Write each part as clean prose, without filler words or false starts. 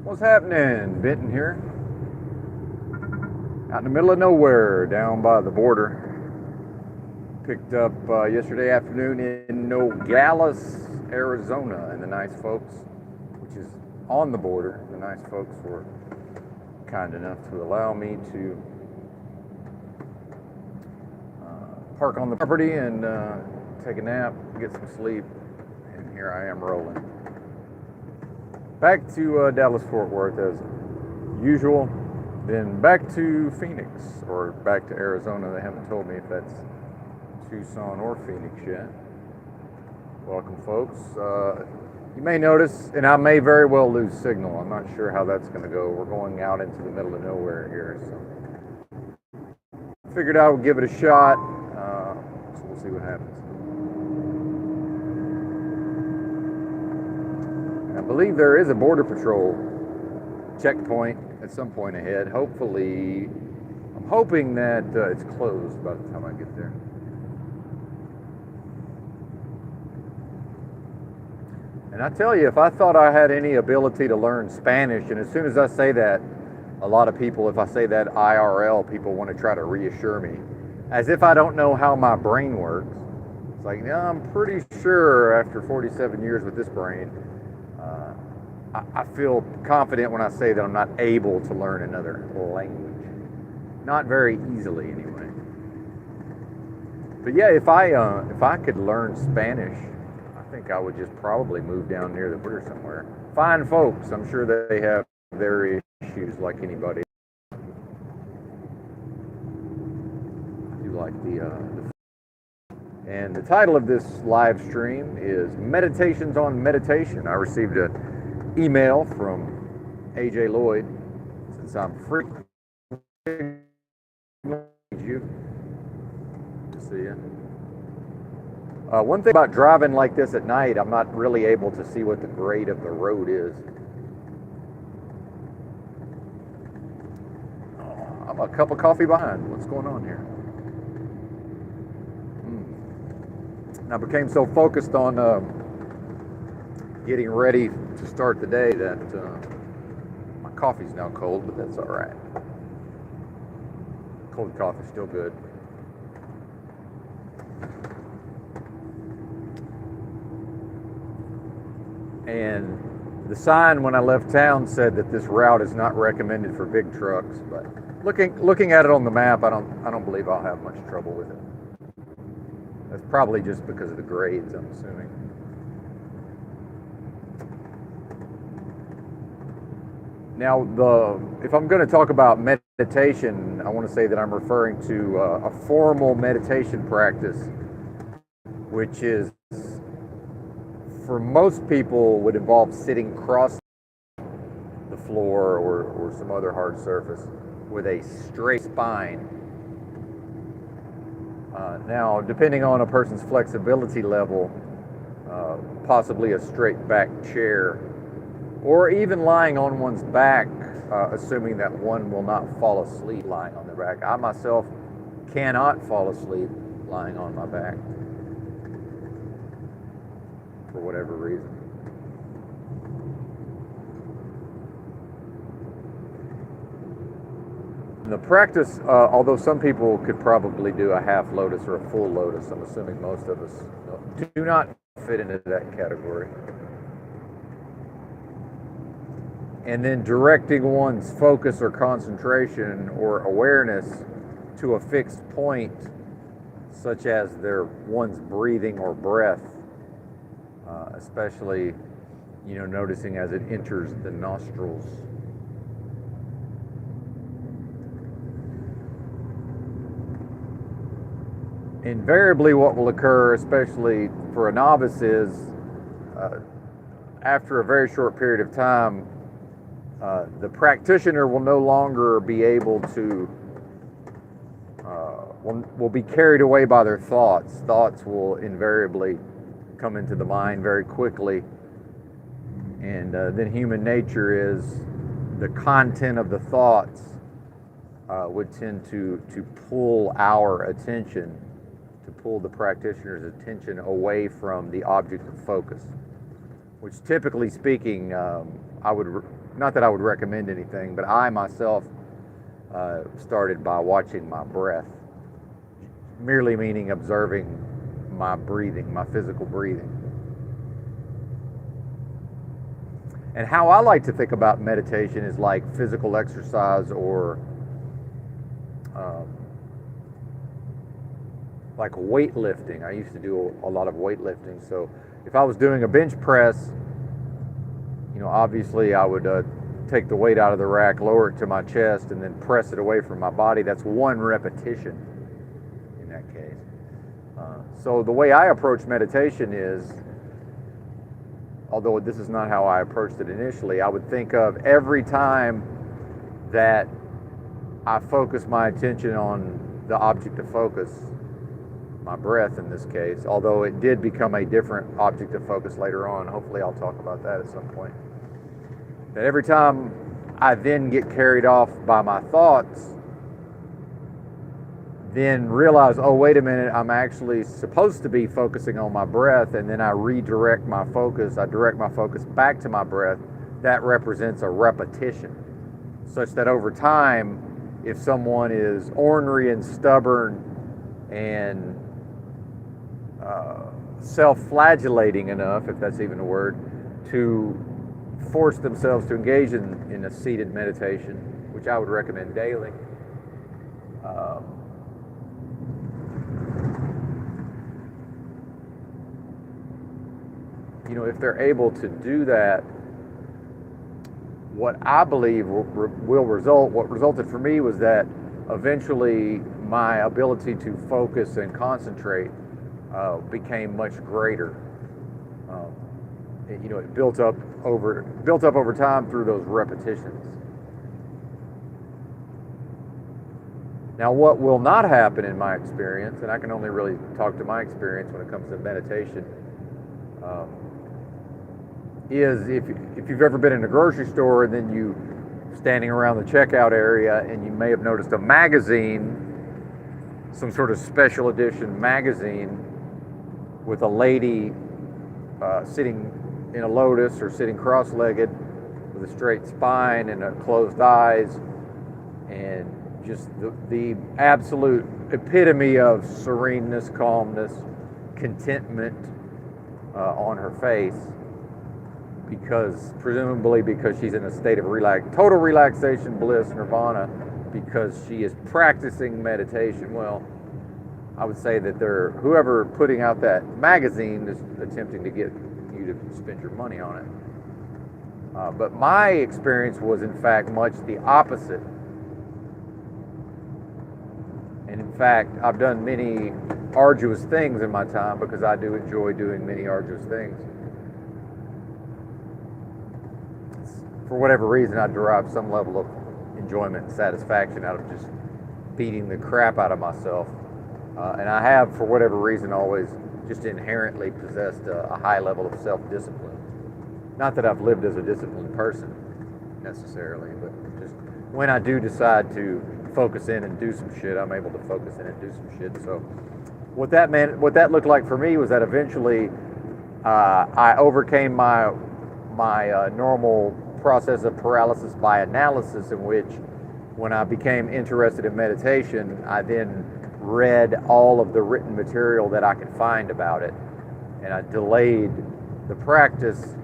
What's happening? Benton here. Out in the middle of nowhere, down by the border. Picked up yesterday afternoon in Nogales, Arizona, and the nice folks, which is on the border, the nice folks were kind enough to allow me to park on the property and take a nap, get some sleep, and here I am rolling. Back to Dallas-Fort Worth as usual, then back to Phoenix, or back to Arizona. They haven't told me if that's Tucson or Phoenix yet. Welcome, folks. You may notice, and I may very well lose signal. I'm not sure how that's going to go. We're going out into the middle of nowhere here, so figured I would give it a shot. So we'll see what happens. I believe there is a Border Patrol checkpoint at some point ahead. Hopefully, I'm hoping that it's closed by the time I get there. And I tell you, if I thought I had any ability to learn Spanish, and as soon as I say that, a lot of people, if I say that IRL, people want to try to reassure me, as if I don't know how my brain works. It's like, no, I'm pretty sure after 47 years with this brain, I feel confident when I say that I'm not able to learn another language. Not very easily, anyway. But yeah, if I could learn Spanish, I think I would just probably move down near the border somewhere. Fine folks, I'm sure they have their issues like anybody. I do like and the title of this live stream is Meditations on Meditation. I received an email from AJ Lloyd, since I'm free. You to see you. One thing about driving like this at night, I'm not really able to see what the grade of the road is. I'm a cup of coffee behind. What's going on here? I became so focused on getting ready to start the day that my coffee's now cold, but that's all right. Cold coffee's still good. And the sign when I left town said that this route is not recommended for big trucks, but looking at it on the map, I don't believe I'll have much trouble with it. That's probably just because of the grades, I'm assuming. Now, if I'm going to talk about meditation, I want to say that I'm referring to a formal meditation practice, which is, for most people, would involve sitting cross the floor or some other hard surface with a straight spine. Now, depending on a person's flexibility level, possibly a straight back chair, or even lying on one's back, assuming that one will not fall asleep lying on their back. I myself cannot fall asleep lying on my back for whatever reason. The practice, although some people could probably do a half lotus or a full lotus, I'm assuming most of us do not fit into that category. And then directing one's focus or concentration or awareness to a fixed point, such as one's breathing or breath, especially, noticing as it enters the nostrils. Invariably, what will occur, especially for a novice, is after a very short period of time, the practitioner will no longer be able to, will be carried away by their thoughts. Thoughts will invariably come into the mind very quickly. And then human nature is the content of the thoughts would tend to pull our attention, to pull the practitioner's attention away from the object of focus, which typically speaking, I would not that I would recommend anything, but I myself started by watching my breath, merely meaning observing my breathing, my physical breathing. And how I like to think about meditation is like physical exercise, or like weightlifting. I used to do a lot of weightlifting. So if I was doing a bench press, obviously I would take the weight out of the rack, lower it to my chest, and then press it away from my body. That's one repetition in that case. So the way I approach meditation is, although this is not how I approached it initially, I would think of every time that I focus my attention on the object of focus, my breath in this case, although it did become a different object of focus later on. Hopefully I'll talk about that at some point. That every time I then get carried off by my thoughts, then realize, oh, wait a minute, I'm actually supposed to be focusing on my breath, and then I redirect my focus. I direct my focus back to my breath. That represents a repetition, such that over time, if someone is ornery and stubborn and self-flagellating enough, if that's even a word, to force themselves to engage in a seated meditation, which I would recommend daily, if they're able to do that, what I believe what resulted for me was that eventually my ability to focus and concentrate became much greater. It built up over time through those repetitions. Now, what will not happen in my experience, and I can only really talk to my experience when it comes to meditation, is if you've ever been in a grocery store and then you standing around the checkout area and you may have noticed a magazine, some sort of special edition magazine with a lady sitting in a lotus or sitting cross-legged with a straight spine and closed eyes, and just the absolute epitome of sereneness, calmness, contentment on her face, presumably because she's in a state of total relaxation, bliss, nirvana, because she is practicing meditation. Well, I would say that whoever putting out that magazine is attempting to get you to spend your money on it. But my experience was in fact much the opposite. And in fact, I've done many arduous things in my time, because I do enjoy doing many arduous things. For whatever reason, I derive some level of enjoyment and satisfaction out of just beating the crap out of myself. And I have, for whatever reason, always just inherently possessed a high level of self-discipline. Not that I've lived as a disciplined person, necessarily, but just when I do decide to focus in and do some shit, I'm able to focus in and do some shit. So what that looked like for me was that eventually I overcame my normal process of paralysis by analysis, in which when I became interested in meditation, I then read all of the written material that I could find about it, and I delayed the practice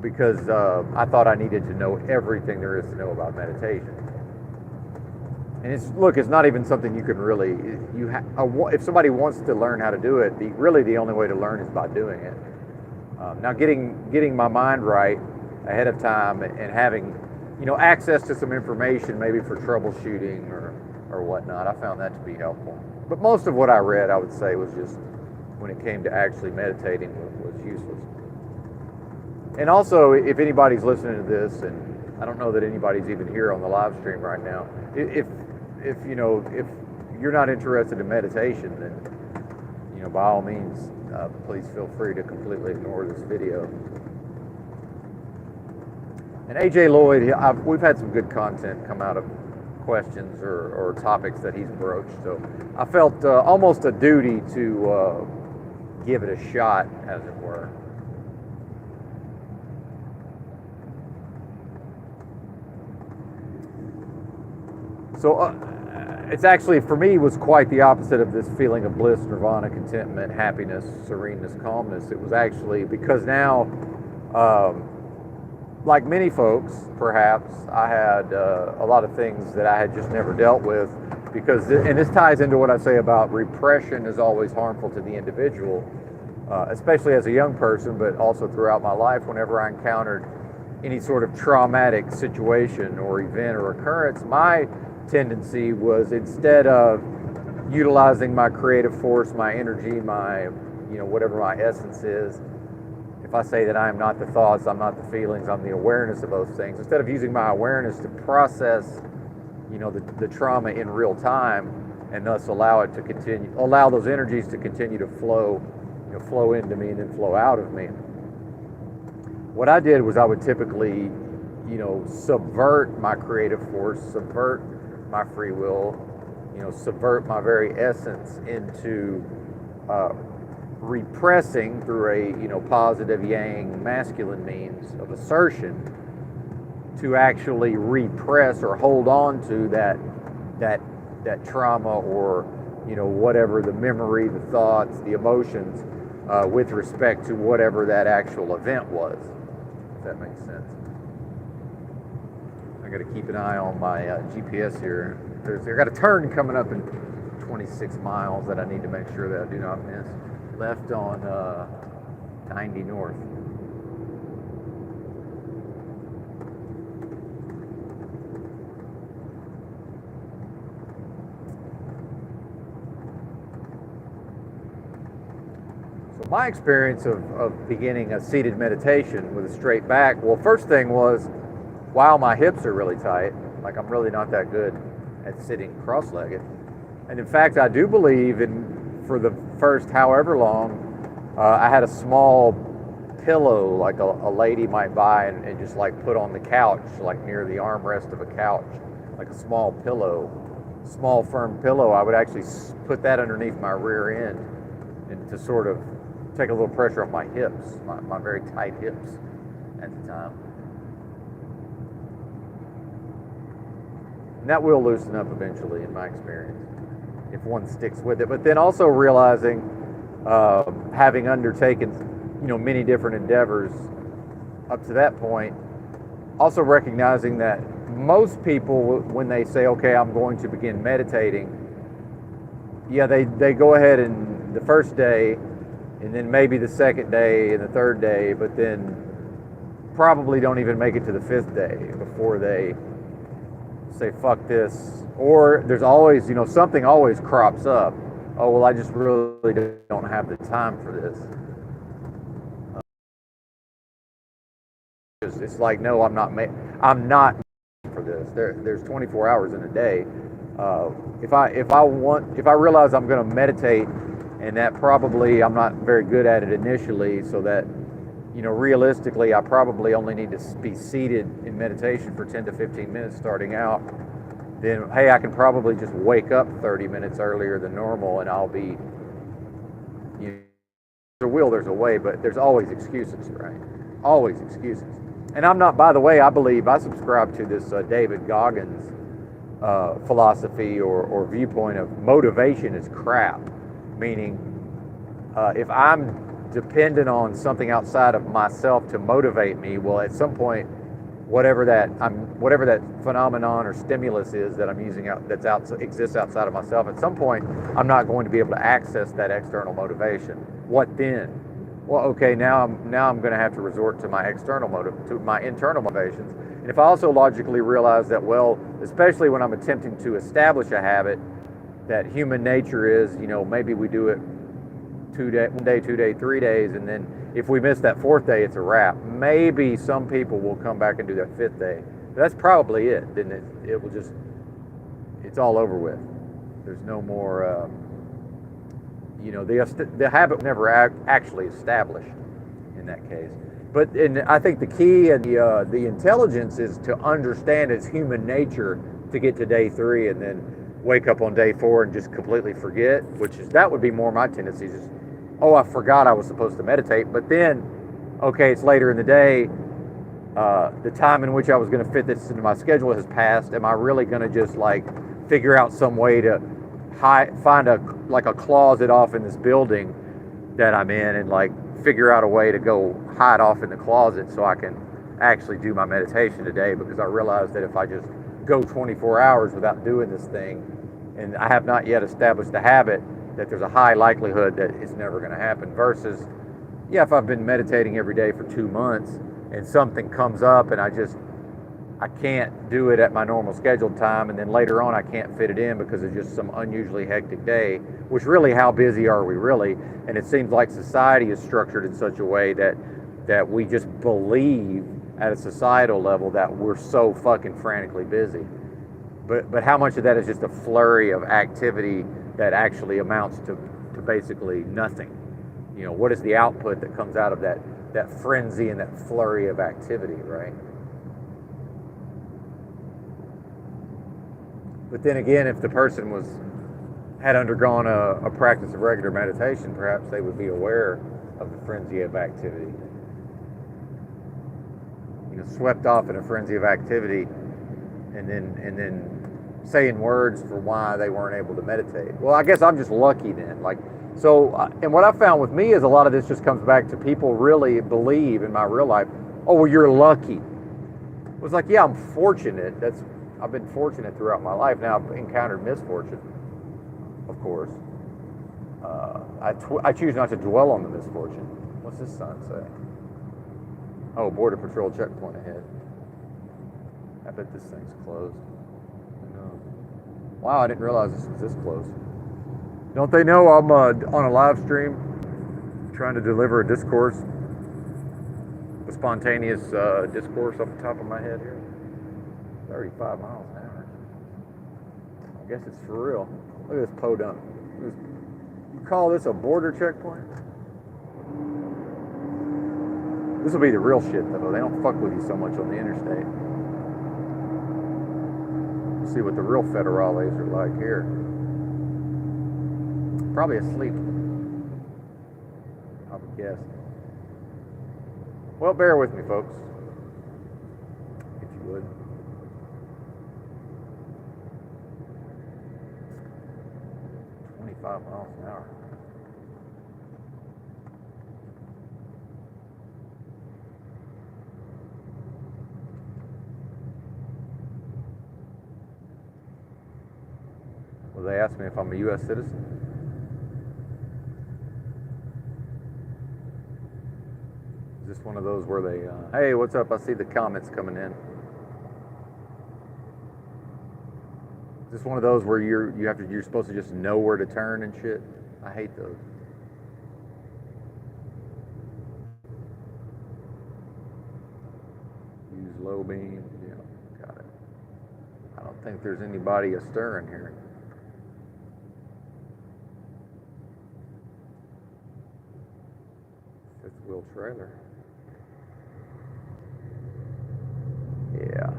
because I thought I needed to know everything there is to know about meditation. And it's not even something you can really, if somebody wants to learn how to do it, the only way to learn is by doing it. Now getting my mind right ahead of time and having access to some information, maybe for troubleshooting or whatnot, I found that to be helpful. But most of what I read, I would say, was just, when it came to actually meditating, was useless. And also, if anybody's listening to this, and I don't know that anybody's even here on the live stream right now, if you're not interested in meditation, then by all means, please feel free to completely ignore this video. And AJ Lloyd, we've had some good content come out of questions or topics that he's broached, so I felt almost a duty to give it a shot, as it were. So it's actually, for me, was quite the opposite of this feeling of bliss, nirvana, contentment, happiness, sereneness, calmness. It was actually because now, like many folks, perhaps, I had a lot of things that I had just never dealt with because, and this ties into what I say about repression is always harmful to the individual, especially as a young person, but also throughout my life. Whenever I encountered any sort of traumatic situation or event or occurrence, my tendency was, instead of utilizing my creative force, my energy, my, whatever my essence is, if I say that I am not the thoughts, I'm not the feelings, I'm the awareness of those things, instead of using my awareness to process, the trauma in real time, and thus allow those energies to continue to flow, flow into me and then flow out of me. What I did was I would typically, subvert my creative force, subvert my free will, subvert my very essence into repressing through a positive yang masculine means of assertion to actually repress or hold on to that trauma or whatever the memory, the thoughts, the emotions with respect to whatever that actual event was. If that makes sense. I got to keep an eye on my GPS here. I got a turn coming up in 26 miles that I need to make sure that I do not miss. Left on 90 north. So my experience of beginning a seated meditation with a straight back, well, first thing was, wow, my hips are really tight. Like, I'm really not that good at sitting cross-legged. And in fact, I do believe for the first however long, I had a small pillow, like a lady might buy and just like put on the couch, like near the armrest of a couch, like a small pillow, small firm pillow. I would actually put that underneath my rear end and to sort of take a little pressure off my hips, my very tight hips at the time. And that will loosen up eventually, in my experience, if one sticks with it. But then also realizing, having undertaken, many different endeavors up to that point, also recognizing that most people, when they say, okay, I'm going to begin meditating, yeah, they go ahead and the first day, and then maybe the second day and the third day, but then probably don't even make it to the fifth day before they say, fuck this. Or there's always, something always crops up. Oh, well, I just really don't have the time for this. It's like, no, I'm not for this. There's 24 hours in a day. If I realize I'm going to meditate, and that probably I'm not very good at it initially, so that, realistically, I probably only need to be seated in meditation for 10 to 15 minutes starting out, then, hey, I can probably just wake up 30 minutes earlier than normal, and I'll be, there's a will, there's a way, but there's always excuses, right? Always excuses. And I'm not, by the way, I subscribe to this David Goggins philosophy or viewpoint of motivation is crap. Meaning, if I'm dependent on something outside of myself to motivate me, well, at some point, whatever that phenomenon or stimulus is that I'm using exists outside of myself, at some point, I'm not going to be able to access that external motivation. What then? Well, okay, now I'm going to have to resort to my internal motivations. And if I also logically realize that, well, especially when I'm attempting to establish a habit, that human nature is, maybe we do it 1 day, 2 day, 3 days, and then if we miss that 4th day, it's a wrap. Maybe some people will come back and do that 5th day. But that's probably it. Then it will just, it's all over with. There's no more, the habit was never actually established in that case. But I think the key and the intelligence is to understand it's human nature to get to day 3 and then wake up on day 4 and just completely forget, that would be more my tendency. Just, oh, I forgot I was supposed to meditate, but then, okay, it's later in the day, the time in which I was going to fit this into my schedule has passed. Am I really going to just like figure out some way to find a closet off in this building that I'm in, and like figure out a way to go hide off in the closet so I can actually do my meditation today, because I realized that if I just go 24 hours without doing this thing, and I have not yet established a habit, that there's a high likelihood that it's never going to happen. Versus, yeah, if I've been meditating every day for 2 months and something comes up and I can't do it at my normal scheduled time, and then later on I can't fit it in because it's just some unusually hectic day, which really, how busy are we really? And it seems like society is structured in such a way that we just believe at a societal level that we're so fucking frantically busy. But how much of that is just a flurry of activity that actually amounts to basically nothing? You know, what is the output that comes out of that frenzy and that flurry of activity, right? But then again, if the person had undergone a practice of regular meditation, perhaps they would be aware of the frenzy of activity. You know, swept off in a frenzy of activity, and then saying words for why they weren't able to meditate. Well, I guess I'm just lucky then. And what I found with me is a lot of this just comes back to people really believe in my real life, oh, well, you're lucky. It was like, yeah, I'm fortunate. I've been fortunate throughout my life. Now I've encountered misfortune, of course. I choose not to dwell on the misfortune. What's this sign say? Oh, Border Patrol checkpoint ahead. I bet this thing's closed. No. Wow, I didn't realize this was this close. Don't they know I'm on a live stream trying to deliver a discourse, a spontaneous discourse off the top of my head here? 35 miles an hour. I guess it's for real. Look at this podunk. You call this a border checkpoint? This will be the real shit, though. They don't fuck with you so much on the interstate. We'll see what the real federales are like here. Probably asleep, I would guess. Well, bear with me, folks, if you would. Miles an hour. Well, they asked me if I'm a U.S. citizen. Is this one of those where they, hey, what's up? I see the comments coming in. Is this one of those where you're supposed to just know where to turn and shit? I hate those. Use low beam. Yeah, got it. I don't think there's anybody astir in here. Fifth wheel trailer. Yeah.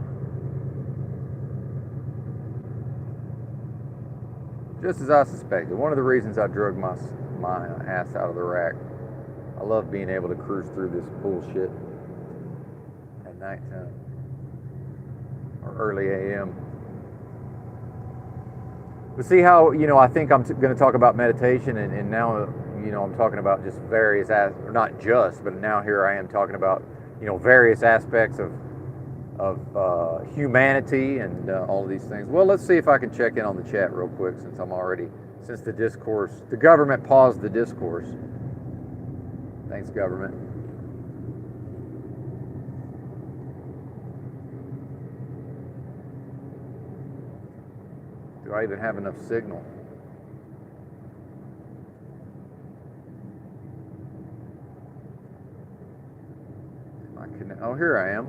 Just as I suspected. One of the reasons I drug my ass out of the rack. I love being able to cruise through this bullshit at nighttime or early AM. But see how, I think I'm going to talk about meditation, and now, I'm talking about just various, or not just, but now here I am talking about, various aspects of humanity and all of these things. Well, let's see if I can check in on the chat real quick, since the government paused the discourse. Thanks, government. Do I even have enough signal? Oh, here I am.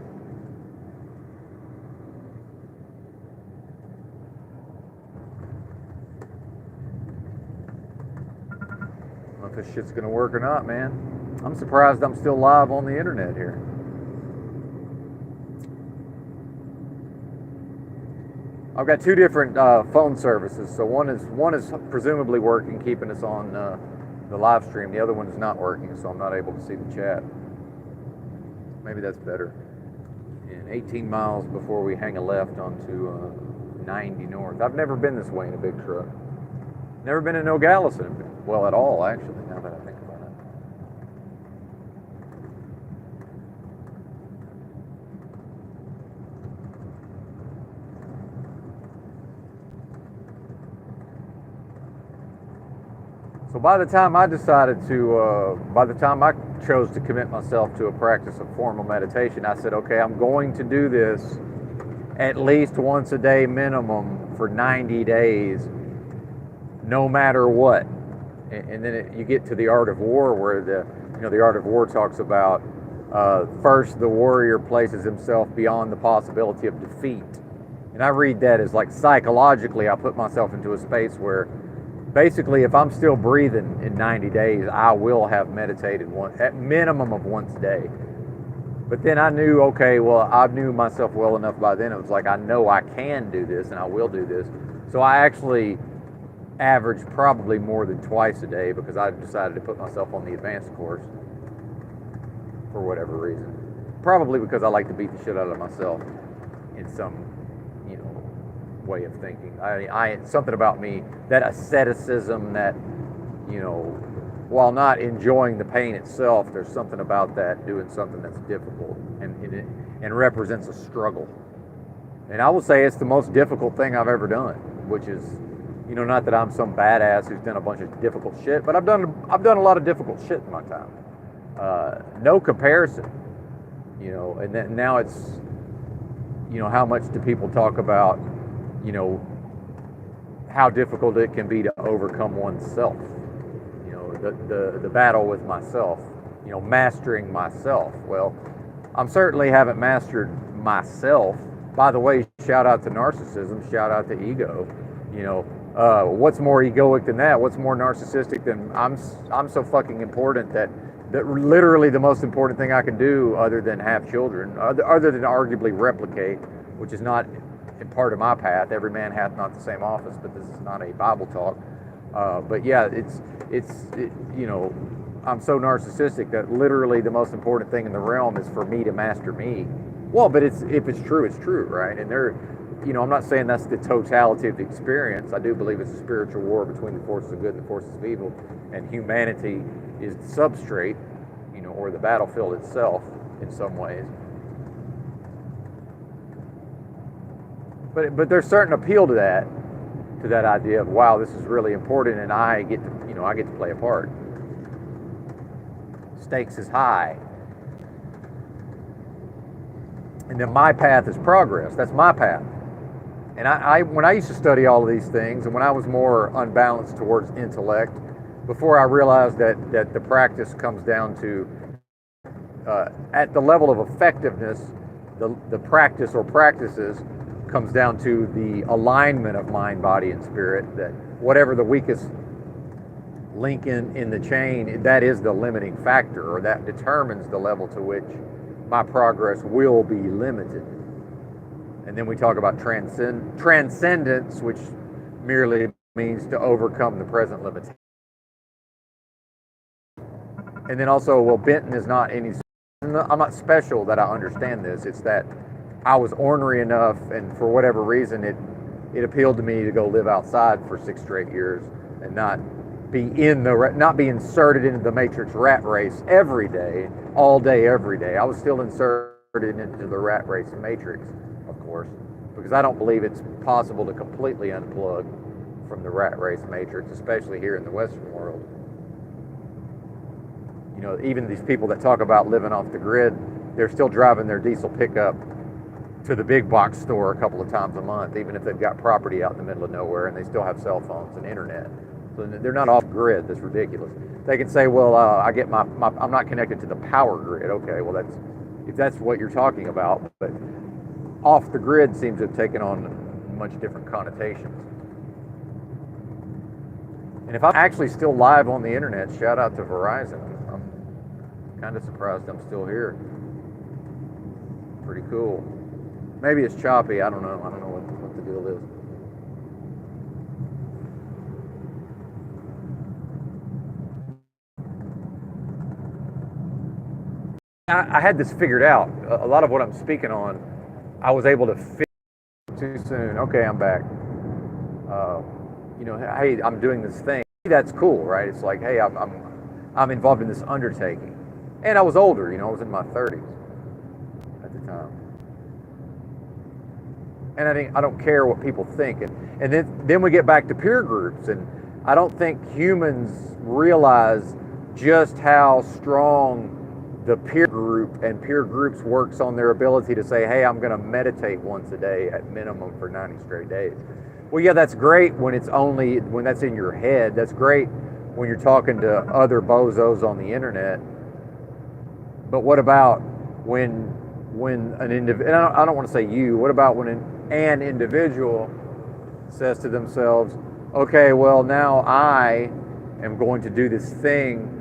If this shit's gonna work or not, man. I'm surprised I'm still live on the internet here. I've got two different phone services. So one is presumably working, keeping us on the live stream. The other one is not working, so I'm not able to see the chat. Maybe that's better. And 18 miles before we hang a left onto 90 north. I've never been this way in a big truck. Never been in Nogales, well, at all, actually, now that I think about it. So by the time I chose to commit myself to a practice of formal meditation, I said, okay, I'm going to do this at least once a day minimum for 90 days, no matter what. And then you get to the art of war, where the art of war talks about first the warrior places himself beyond the possibility of defeat. And I read that as like psychologically, I put myself into a space where basically if I'm still breathing in 90 days, I will have meditated at minimum of once a day. But then I knew, okay, well, I knew myself well enough by then. It was like, I know I can do this and I will do this. So I actually averaged probably more than twice a day, because I decided to put myself on the advanced course for whatever reason. Probably because I like to beat the shit out of myself in some, way of thinking. Something about me, that asceticism, that, while not enjoying the pain itself, there's something about that, doing something that's difficult and represents a struggle. And I will say it's the most difficult thing I've ever done, which is, not that I'm some badass who's done a bunch of difficult shit, but I've done a lot of difficult shit in my time. No comparison, and then now it's, how much do people talk about, how difficult it can be to overcome oneself, the battle with myself, mastering myself. Well, I certainly haven't mastered myself. By the way, shout out to narcissism, shout out to ego. What's more egoic than that? What's more narcissistic than I'm so fucking important that literally the most important thing I can do, other than have children, other than arguably replicate, which is not part of my path. Every man hath not the same office, but this is not a Bible talk. But yeah, I'm so narcissistic that literally the most important thing in the realm is for me to master me. Well, but if it's true, it's true, right? And I'm not saying that's the totality of the experience. I do believe it's a spiritual war between the forces of good and the forces of evil, and humanity is the substrate, or the battlefield itself in some ways. But there's certain appeal to that idea of, wow, this is really important, and I get to play a part. Stakes is high. And then my path is progress. That's my path. And when I used to study all of these things, and when I was more unbalanced towards intellect, before I realized that the practice comes down to, at the level of effectiveness, the practice or practices comes down to the alignment of mind, body, and spirit, that whatever the weakest link in the chain, that is the limiting factor, or that determines the level to which my progress will be limited. And then we talk about transcendence, which merely means to overcome the present limitation. And then also, well, Benton is not any, I'm not special that I understand this. It's that I was ornery enough, and for whatever reason, it appealed to me to go live outside for 6 straight years and not be inserted into the matrix rat race every day, all day, every day. I was still inserted into the rat race matrix, of course, because I don't believe it's possible to completely unplug from the rat race matrix, especially here in the Western world. Even these people that talk about living off the grid, they're still driving their diesel pickup to the big box store a couple of times a month, even if they've got property out in the middle of nowhere, and they still have cell phones and internet. So they're not off grid. That's ridiculous. They can say, well, I get I'm not connected to the power grid. Okay, well, if that's what you're talking about, but off the grid seems to have taken on much different connotations. And if I'm actually still live on the internet, shout out to Verizon. I'm kind of surprised I'm still here. Pretty cool. Maybe it's choppy. I don't know. I don't know what the deal is. I had this figured out. A lot of what I'm speaking on, I was able to Too soon. Okay, I'm back. Hey, I'm doing this thing. That's cool, right? It's like, hey, I'm involved in this undertaking, and I was older. I was in my 30s at the time, and I don't care what people think. And then we get back to peer groups, and I don't think humans realize just how strong the peer group and peer groups works on their ability to say, hey, I'm going to meditate once a day at minimum for 90 straight days. Well, yeah, that's great when that's in your head. That's great when you're talking to other bozos on the internet. But what about when an individual, and I don't want to say you, what about when an individual says to themselves, okay, well, now I am going to do this thing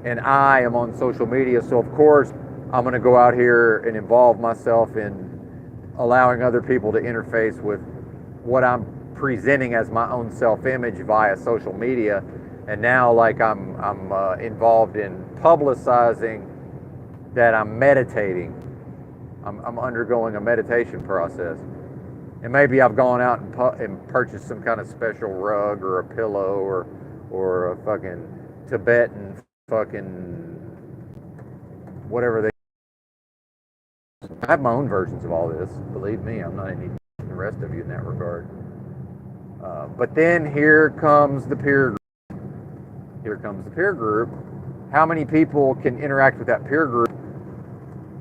and I am on social media, so of course I'm going to go out here and involve myself in allowing other people to interface with what I'm presenting as my own self-image via social media. And now, like, I'm involved in publicizing that I'm meditating. I'm undergoing a meditation process, and maybe I've gone out and purchased some kind of special rug or a pillow or a fucking Tibetan fucking whatever they. I have my own versions of all this. Believe me, I'm not any the rest of you in that regard. But then here comes the peer group. Here comes the peer group. How many people can interact with that peer group?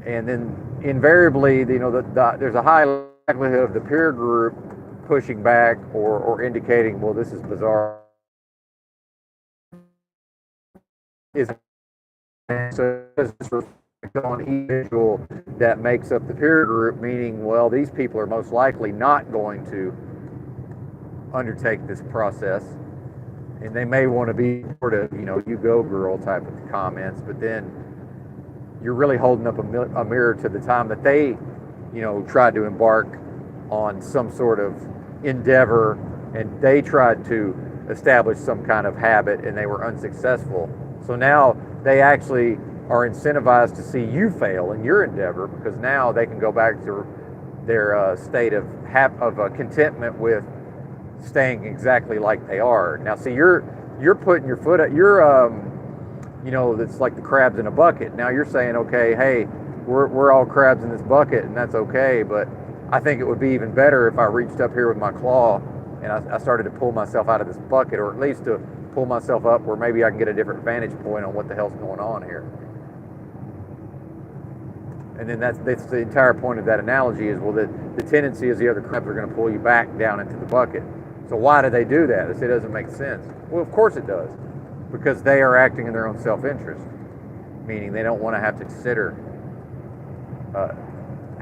And then invariably, there's a high likelihood of the peer group pushing back or indicating, well, this is bizarre. Is so this reflects on each individual that makes up the peer group, meaning, well, these people are most likely not going to undertake this process, and they may want to be sort of, you go girl type of comments, but then you're really holding up a mirror to the time that they, tried to embark on some sort of endeavor, and they tried to establish some kind of habit, and they were unsuccessful. So now they actually are incentivized to see you fail in your endeavor, because now they can go back to their state of contentment with staying exactly like they are. Now, see, you're putting your foot at it's like the crabs in a bucket. Now you're saying, okay, hey, we're all crabs in this bucket, and that's okay, but I think it would be even better if I reached up here with my claw and I started to pull myself out of this bucket, or at least to pull myself up where maybe I can get a different vantage point on what the hell's going on here. And then that's the entire point of that analogy is, well, the tendency is the other crabs are going to pull you back down into the bucket. So why do they do that? It doesn't make sense. Well, of course it does, because they are acting in their own self-interest, meaning they don't want to have to consider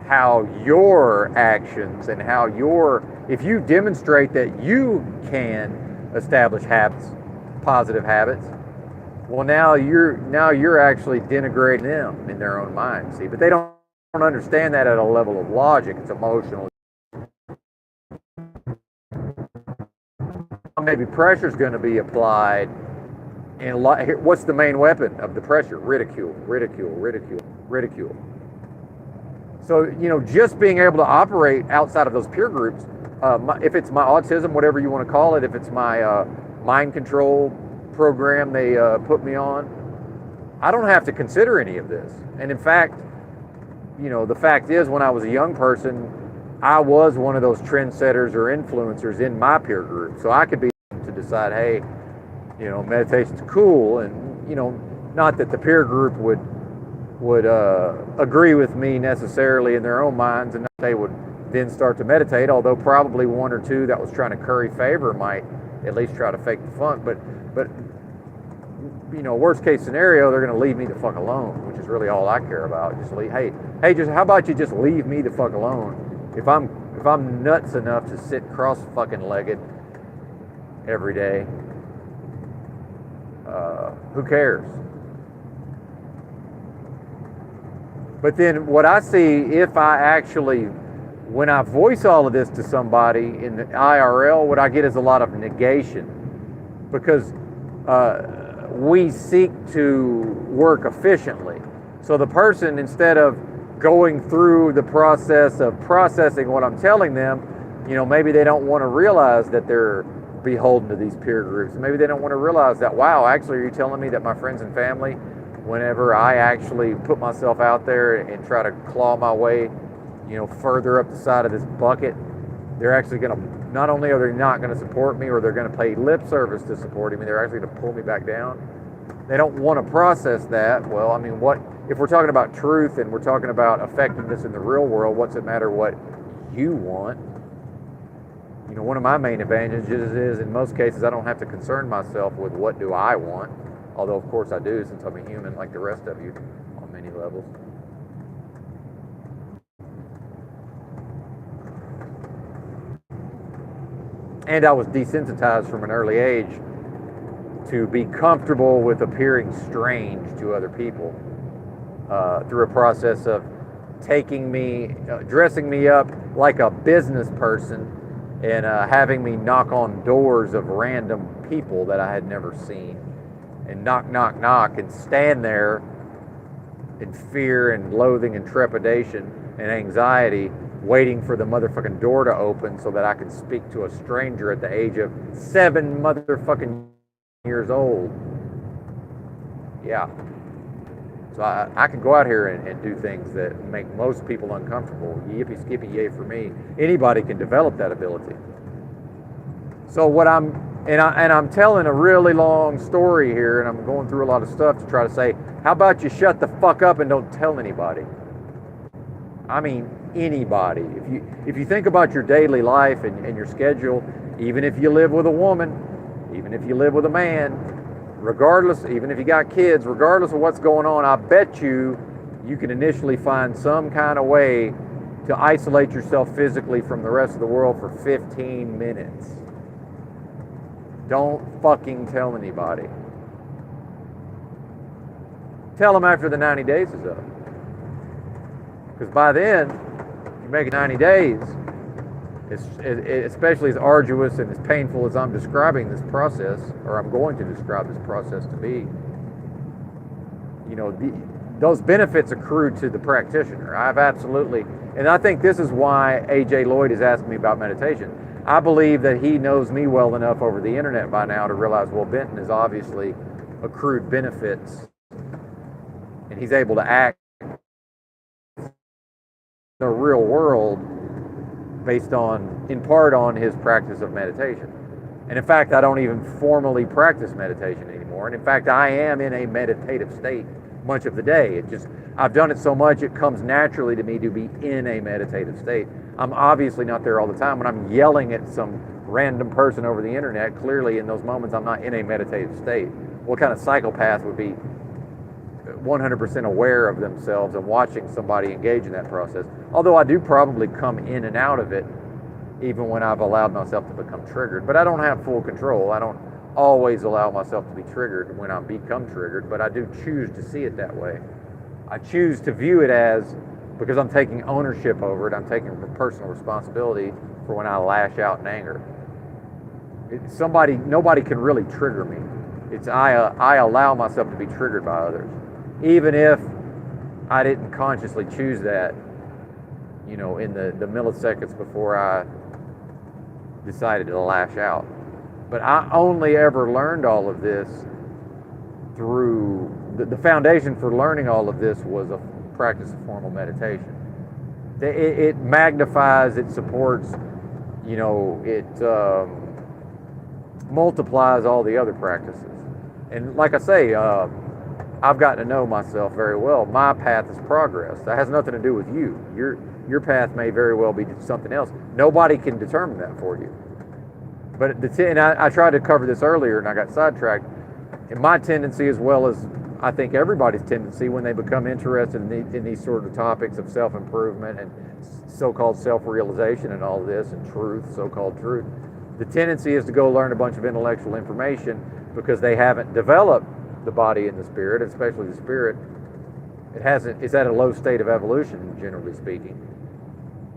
how your actions and if you demonstrate that you can establish habits, positive habits, well, now you're actually denigrating them in their own mind. See, but they don't understand that at a level of logic. It's emotional. Maybe pressure is going to be applied, and what's the main weapon of the pressure? Ridicule. So, just being able to operate outside of those peer groups, if it's my autism, whatever you want to call it, if it's my mind control program they put me on, I don't have to consider any of this. And in fact, the fact is, when I was a young person, I was one of those trendsetters or influencers in my peer group. So I could be to decide, hey, meditation's cool, and not that the peer group would agree with me necessarily in their own minds, and they would then start to meditate, although probably one or two that was trying to curry favor might at least try to fake the funk. But worst case scenario, they're going to leave me the fuck alone, which is really all I care about. Just just how about you just leave me the fuck alone? If I'm nuts enough to sit cross fucking legged every day, who cares? But then what I see, if I actually, when I voice all of this to somebody in the IRL, what I get is a lot of negation, because we seek to work efficiently. So the person, instead of going through the process of processing what I'm telling them, maybe they don't want to realize that they're beholden to these peer groups. Maybe they don't want to realize that, wow, actually, are you telling me that my friends and family, whenever I actually put myself out there and try to claw my way, further up the side of this bucket, they're actually going to, not only are they not going to support me, or they're going to pay lip service to supporting me, they're actually going to pull me back down. They don't want to process that. Well, I mean, what if we're talking about truth and we're talking about effectiveness in the real world? What's it matter what you want? One of my main advantages is, in most cases, I don't have to concern myself with what do I want, although of course I do, since I'm a human like the rest of you on many levels. And I was desensitized from an early age to be comfortable with appearing strange to other people through a process of dressing me up like a business person and having me knock on doors of random people that I had never seen, and knock, knock, knock, and stand there in fear and loathing and trepidation and anxiety, waiting for the motherfucking door to open so that I could speak to a stranger at the age of 7 motherfucking years old. Yeah. So I can go out here and do things that make most people uncomfortable. Yippee skippy yay for me. Anybody can develop that ability. So I'm telling a really long story here, and I'm going through a lot of stuff to try to say, how about you shut the fuck up and don't tell anybody? I mean, anybody. If you think about your daily life and your schedule, even if you live with a woman, even if you live with a man, regardless, even if you got kids, regardless of what's going on, I bet you can initially find some kind of way to isolate yourself physically from the rest of the world for 15 minutes. Don't fucking tell anybody. Tell them after the 90 days is up. Because by then, you make it 90 days, especially as arduous and as painful as I'm describing this process, or I'm going to describe this process to be, those benefits accrue to the practitioner. I've absolutely, and I think this is why A.J. Lloyd is asking me about meditation. I believe that he knows me well enough over the internet by now to realize, well, Benton has obviously accrued benefits, and he's able to act in the real world based on, in part, on his practice of meditation. And in fact, I don't even formally practice meditation anymore. And in fact, I am in a meditative state much of the day. I've done it so much, it comes naturally to me to be in a meditative state. I'm obviously not there all the time. When I'm yelling at some random person over the internet, clearly in those moments I'm not in a meditative state. What kind of psychopath would be 100% aware of themselves and watching somebody engage in that process? Although I do probably come in and out of it even when I've allowed myself to become triggered. But I don't have full control. I don't always allow myself to be triggered when I become triggered, but I do choose to see it that way. I choose to view it as, because I'm taking ownership over it, I'm taking personal responsibility for when I lash out in anger. Nobody can really trigger me. I allow myself to be triggered by others, even if I didn't consciously choose that, in the milliseconds before I decided to lash out. But I only ever learned all of this through, the foundation for learning all of this was a practice of formal meditation. It magnifies, it supports, it multiplies all the other practices. And like I say, I've gotten to know myself very well. My path is progress. That has nothing to do with you. Your path may very well be something else. Nobody can determine that for you. But I tried to cover this earlier and I got sidetracked. And my tendency, as well as I think everybody's tendency when they become interested in these sort of topics of self-improvement and so-called self-realization and all this, and truth, so-called truth, the tendency is to go learn a bunch of intellectual information because they haven't developed the body and the spirit, especially the spirit. It's at a low state of evolution, generally speaking.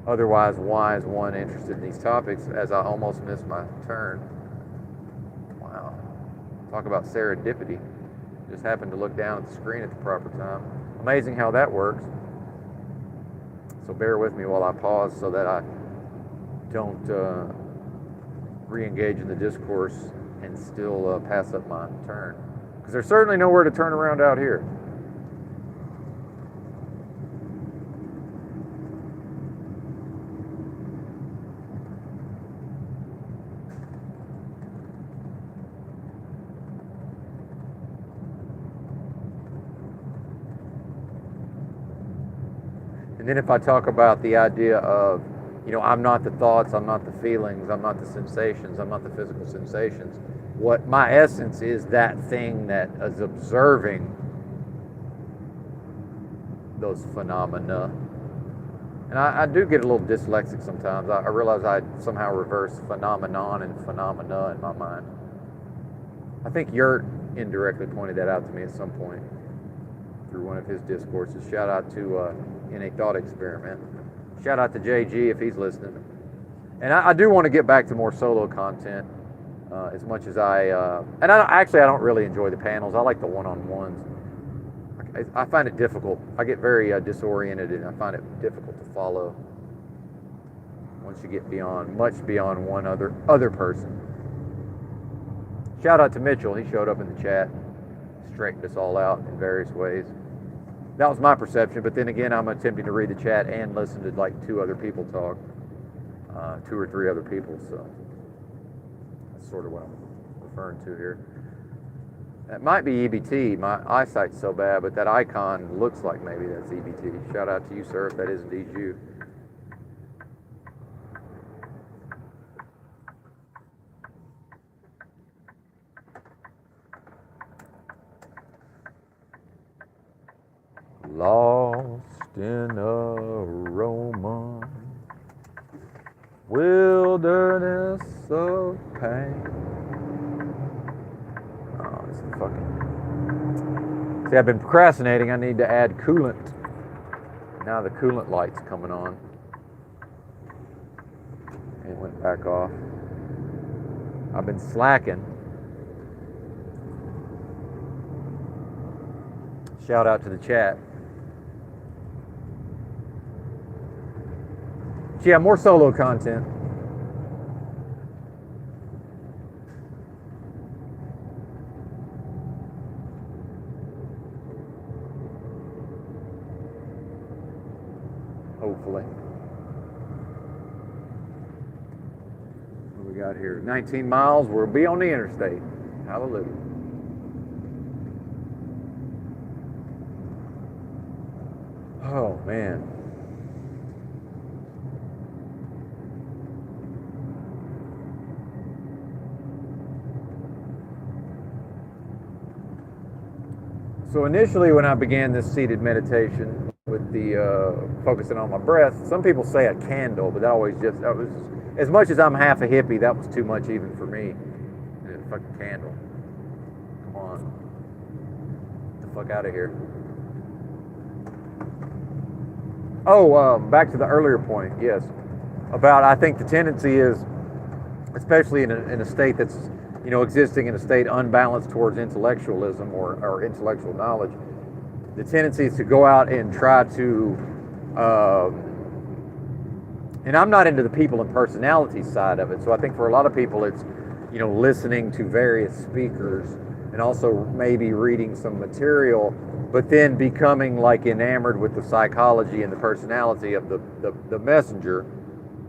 Otherwise, why is one interested in these topics? As I almost missed my turn. Wow. Talk about serendipity. Just happened to look down at the screen at the proper time. Amazing how that works. So bear with me while I pause so that I don't re-engage in the discourse and still pass up my turn. Because there's certainly nowhere to turn around out here. And then if I talk about the idea of, I'm not the thoughts, I'm not the feelings, I'm not the sensations, I'm not the physical sensations. What my essence is that thing that is observing those phenomena. And I do get a little dyslexic sometimes. I realize I somehow reverse phenomenon and phenomena in my mind. I think Yurt indirectly pointed that out to me at some point through one of his discourses. Shout out to In a Thought Experiment. Shout out to JG if he's listening. And I do want to get back to more solo content as much as I don't really enjoy the panels. I like the one-on-ones. I find it difficult. I get very disoriented, and I find it difficult to follow once you get much beyond one other person. Shout out to Mitchell. He showed up in the chat, straightened us all out in various ways. That was my perception, but then again, I'm attempting to read the chat and listen to like 2 other people talk, 2 or 3 other people, so that's sort of what I'm referring to here. That might be EBT. My eyesight's so bad, but that icon looks like maybe that's EBT. Shout out to you, sir, if that is indeed you. Lost in aroma, wilderness of pain. Oh, this is fucking... See, I've been procrastinating. I need to add coolant. Now the coolant light's coming on. And it went back off. I've been slacking. Shout out to the chat. Yeah, more solo content. Hopefully. What we got here? 19 miles. We'll be on the interstate. Hallelujah. Oh, man. So initially when I began this seated meditation with the focusing on my breath, some people say a candle, but that was as much as I'm half a hippie, that was too much even for me. A fucking candle. Come on. Get the fuck out of here. Oh, back to the earlier point, yes. About, I think the tendency is, especially in a state that's, existing in a state unbalanced towards intellectualism or intellectual knowledge, the tendency is to go out and try to, and I'm not into the people and personality side of it, so I think for a lot of people it's, listening to various speakers and also maybe reading some material, but then becoming like enamored with the psychology and the personality of the messenger.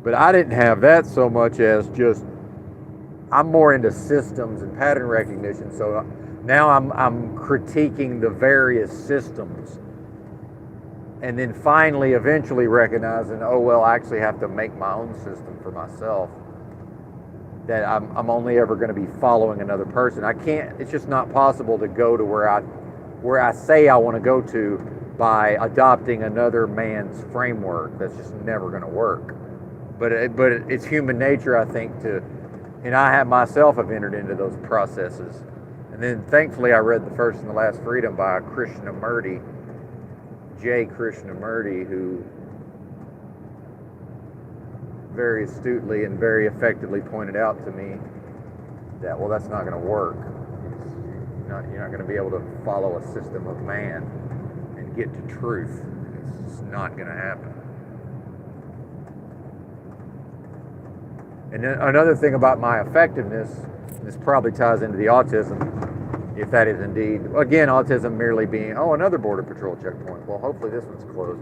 But I didn't have that so much as just, I'm more into systems and pattern recognition, so now I'm critiquing the various systems, and then finally, eventually recognizing, oh well, I actually have to make my own system for myself. That I'm only ever going to be following another person. I can't. It's just not possible to go to where I say I want to go to by adopting another man's framework. That's just never going to work. But it's human nature, I think, to. And I have entered into those processes. And then thankfully I read The First and the Last Freedom by Krishnamurti, J. Krishnamurti, who very astutely and very effectively pointed out to me that, well, that's not going to work. You're not going to be able to follow a system of man and get to truth. It's just not going to happen. And then another thing about my effectiveness, this probably ties into the autism, if that is indeed, again, autism merely being, oh, another Border Patrol checkpoint. Well, hopefully this one's closed.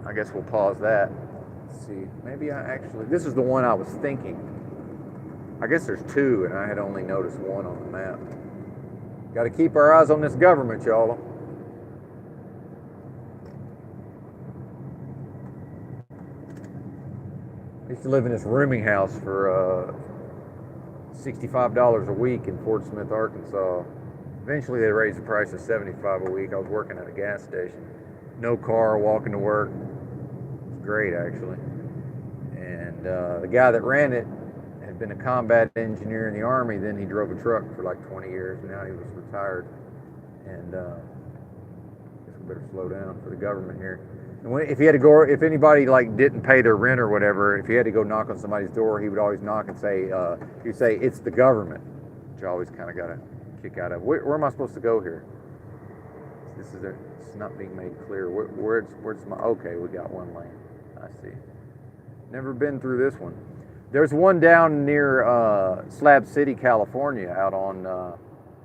I guess we'll pause that. Let's see, maybe this is the one I was thinking. I guess there's two, and I had only noticed one on the map. Got to keep our eyes on this government, y'all. I used to live in this rooming house for $65 a week in Fort Smith, Arkansas. Eventually they raised the price to $75 a week. I was working at a gas station. No car, walking to work. It was great, actually. And the guy that ran it had been a combat engineer in the Army. Then he drove a truck for like 20 years. Now he was retired. And I guess we better slow down for the government here. And if he had to go, if anybody like didn't pay their rent or whatever, if he had to go knock on somebody's door, he would always knock and say, he'd say, "It's the government," which I always kind of got a kick out of. Where am I supposed to go here? It's not being made clear. Where's my? Okay, we got one lane. I see. Never been through this one. There's one down near Slab City, California, out on.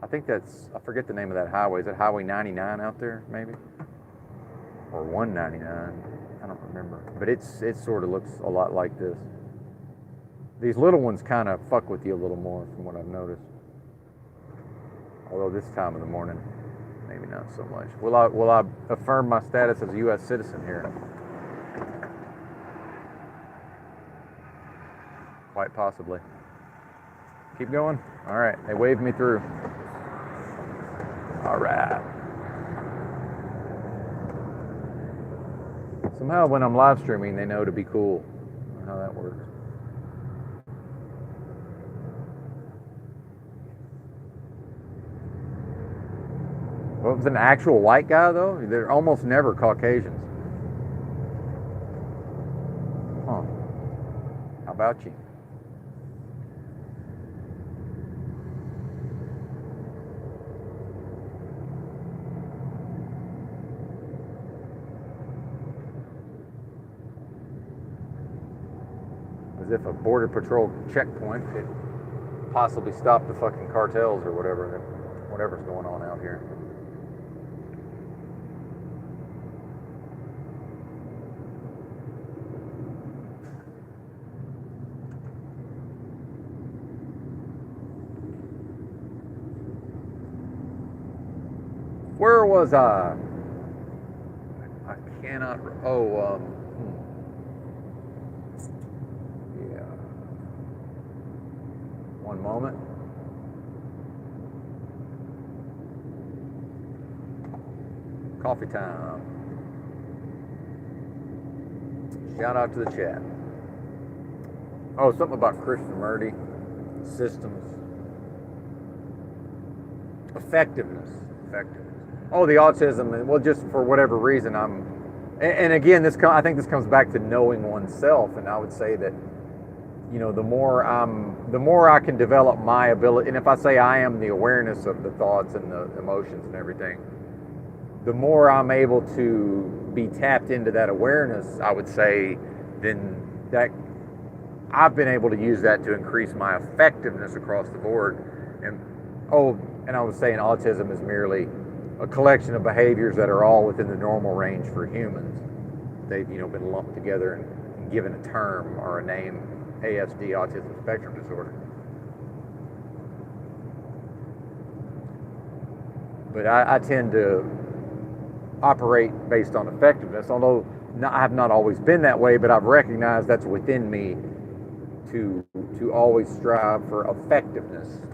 I think I forget the name of that highway. Is it Highway 99 out there, maybe? Or 199, I don't remember. But it sort of looks a lot like this. These little ones kind of fuck with you a little more from what I've noticed. Although this time of the morning, maybe not so much. Will I affirm my status as a U.S. citizen here? Quite possibly. Keep going? All right, they waved me through. All right. Somehow when I'm live streaming, they know to be cool. I don't know how that works. Well, it was an actual white guy, though? They're almost never Caucasians. Huh. How about you? As if a Border Patrol checkpoint could possibly stop the fucking cartels or whatever's going on out here. Where was I? I cannot. Yeah. One moment. Coffee time. Shout out to the chat. Oh, something about Krishnamurti, systems, effectiveness. Oh, the autism. Well, just for whatever reason, and again, I think this comes back to knowing oneself. And I would say that, the more I can develop my ability, and if I say I am the awareness of the thoughts and the emotions and everything, the more I'm able to be tapped into that awareness, I would say, then that I've been able to use that to increase my effectiveness across the board. And I was saying autism is merely a collection of behaviors that are all within the normal range for humans. They've been lumped together and given a term or a name, ASD, autism spectrum disorder. But I tend to operate based on effectiveness, although I have not always been that way, but I've recognized that's within me to always strive for effectiveness.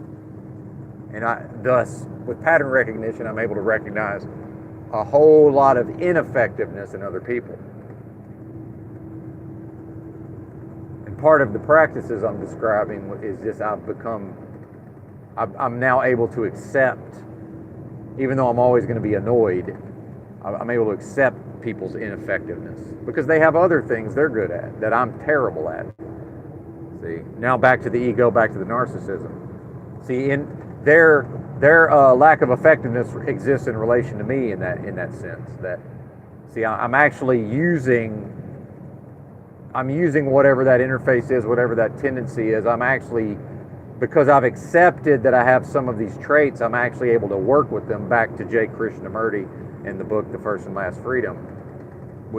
And thus, with pattern recognition, I'm able to recognize a whole lot of ineffectiveness in other people. And part of the practices I'm describing is just I'm now able to accept, even though I'm always going to be annoyed, I'm able to accept people's ineffectiveness because they have other things they're good at that I'm terrible at. See, now back to the ego, back to the narcissism. See, their lack of effectiveness exists in relation to me in that sense. That, see, I'm actually using whatever that interface is, whatever that tendency is. I'm actually, because I've accepted that I have some of these traits, I'm actually able to work with them. Back to J. Krishnamurti in the book The First and Last Freedom,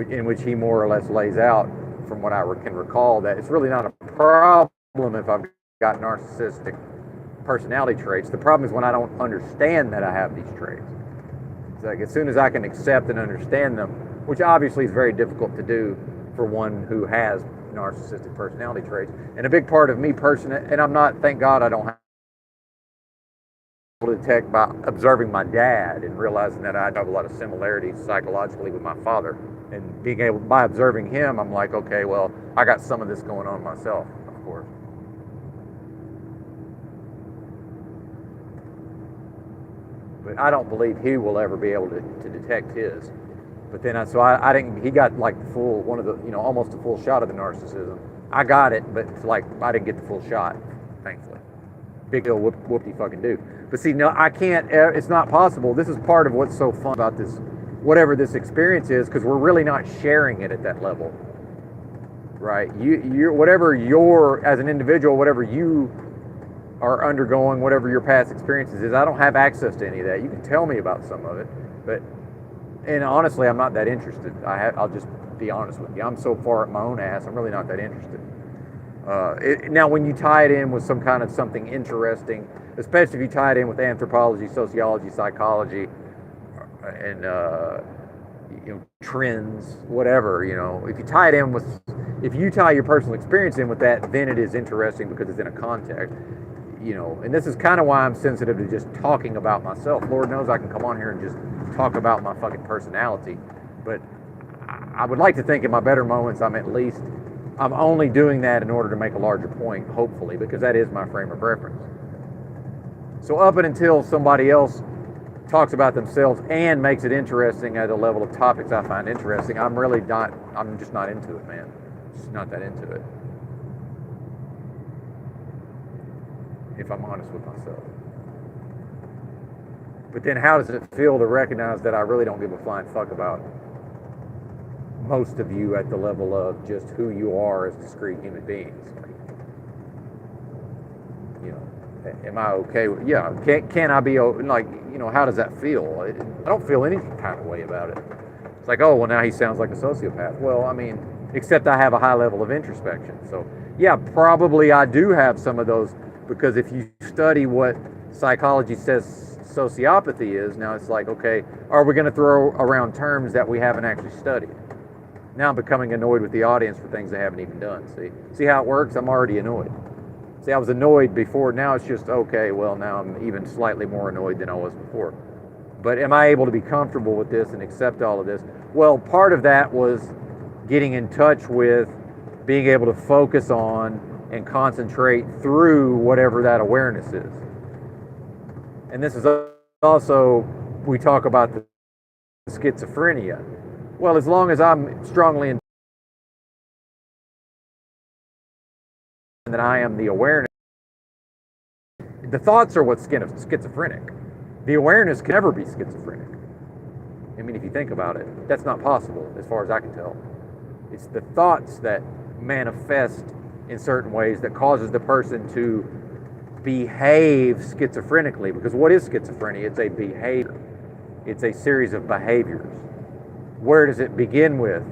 in which he more or less lays out, from what I can recall, that it's really not a problem if I've got narcissistic personality traits. The problem is when I don't understand that I have these traits. It's like, as soon as I can accept and understand them, which obviously is very difficult to do for one who has narcissistic personality traits. And a big part of me personally, and I'm not, thank God I don't have to detect by observing my dad and realizing that I have a lot of similarities psychologically with my father. And being able, by observing him, I'm like, okay, well, I got some of this going on myself, of course. But I don't believe he will ever be able to detect his. But then, I didn't, he got like the full, one of the, almost a full shot of the narcissism. I got it, but it's like, I didn't get the full shot, thankfully. Big deal, whoop-de-fucking do. But see, no, I can't, it's not possible. This is part of what's so fun about this, whatever this experience is, because we're really not sharing it at that level, right? You whatever your, as an individual, whatever you are undergoing, whatever your past experiences is, I don't have access to any of that. You can tell me about some of it, but, and honestly, I'm not that interested. I'll just be honest with you. I'm so far up my own ass, I'm really not that interested. Now, when you tie it in with some kind of something interesting, especially if you tie it in with anthropology, sociology, psychology, and trends, whatever, if you tie it in with, if you tie your personal experience in with that, then it is interesting because it's in a context, and this is kind of why I'm sensitive to just talking about myself. Lord knows I can come on here and just talk about my fucking personality, but I would like to think in my better moments I'm only doing that in order to make a larger point, hopefully, because that is my frame of reference. So up until somebody else talks about themselves and makes it interesting at a level of topics I find interesting, I'm just not into it, man. Just not that into it, if I'm honest with myself. But then how does it feel to recognize that I really don't give a flying fuck about most of you at the level of just who you are as discrete human beings? Am I okay with, yeah, can I be, like, how does that feel? I don't feel any kind of way about it. It's like, oh, well, now he sounds like a sociopath. Well, I mean, except I have a high level of introspection. So, yeah, probably I do have some of those, because if you study what psychology says sociopathy is, now it's like, okay, are we going to throw around terms that we haven't actually studied? Now I'm becoming annoyed with the audience for things they haven't even done. See how it works? I'm already annoyed. See, I was annoyed before. Now it's just, okay, well, now I'm even slightly more annoyed than I was before. But am I able to be comfortable with this and accept all of this? Well, part of that was getting in touch with being able to focus on and concentrate through whatever that awareness is. And this is also, we talk about the schizophrenia. Well, as long as I'm strongly in that I am the awareness, the thoughts are what's schizophrenic. The awareness can never be schizophrenic. I mean, if you think about it, that's not possible as far as I can tell. It's the thoughts that manifest in certain ways that causes the person to behave schizophrenically. Because what is schizophrenia? It's a behavior. It's a series of behaviors. Where does it begin with?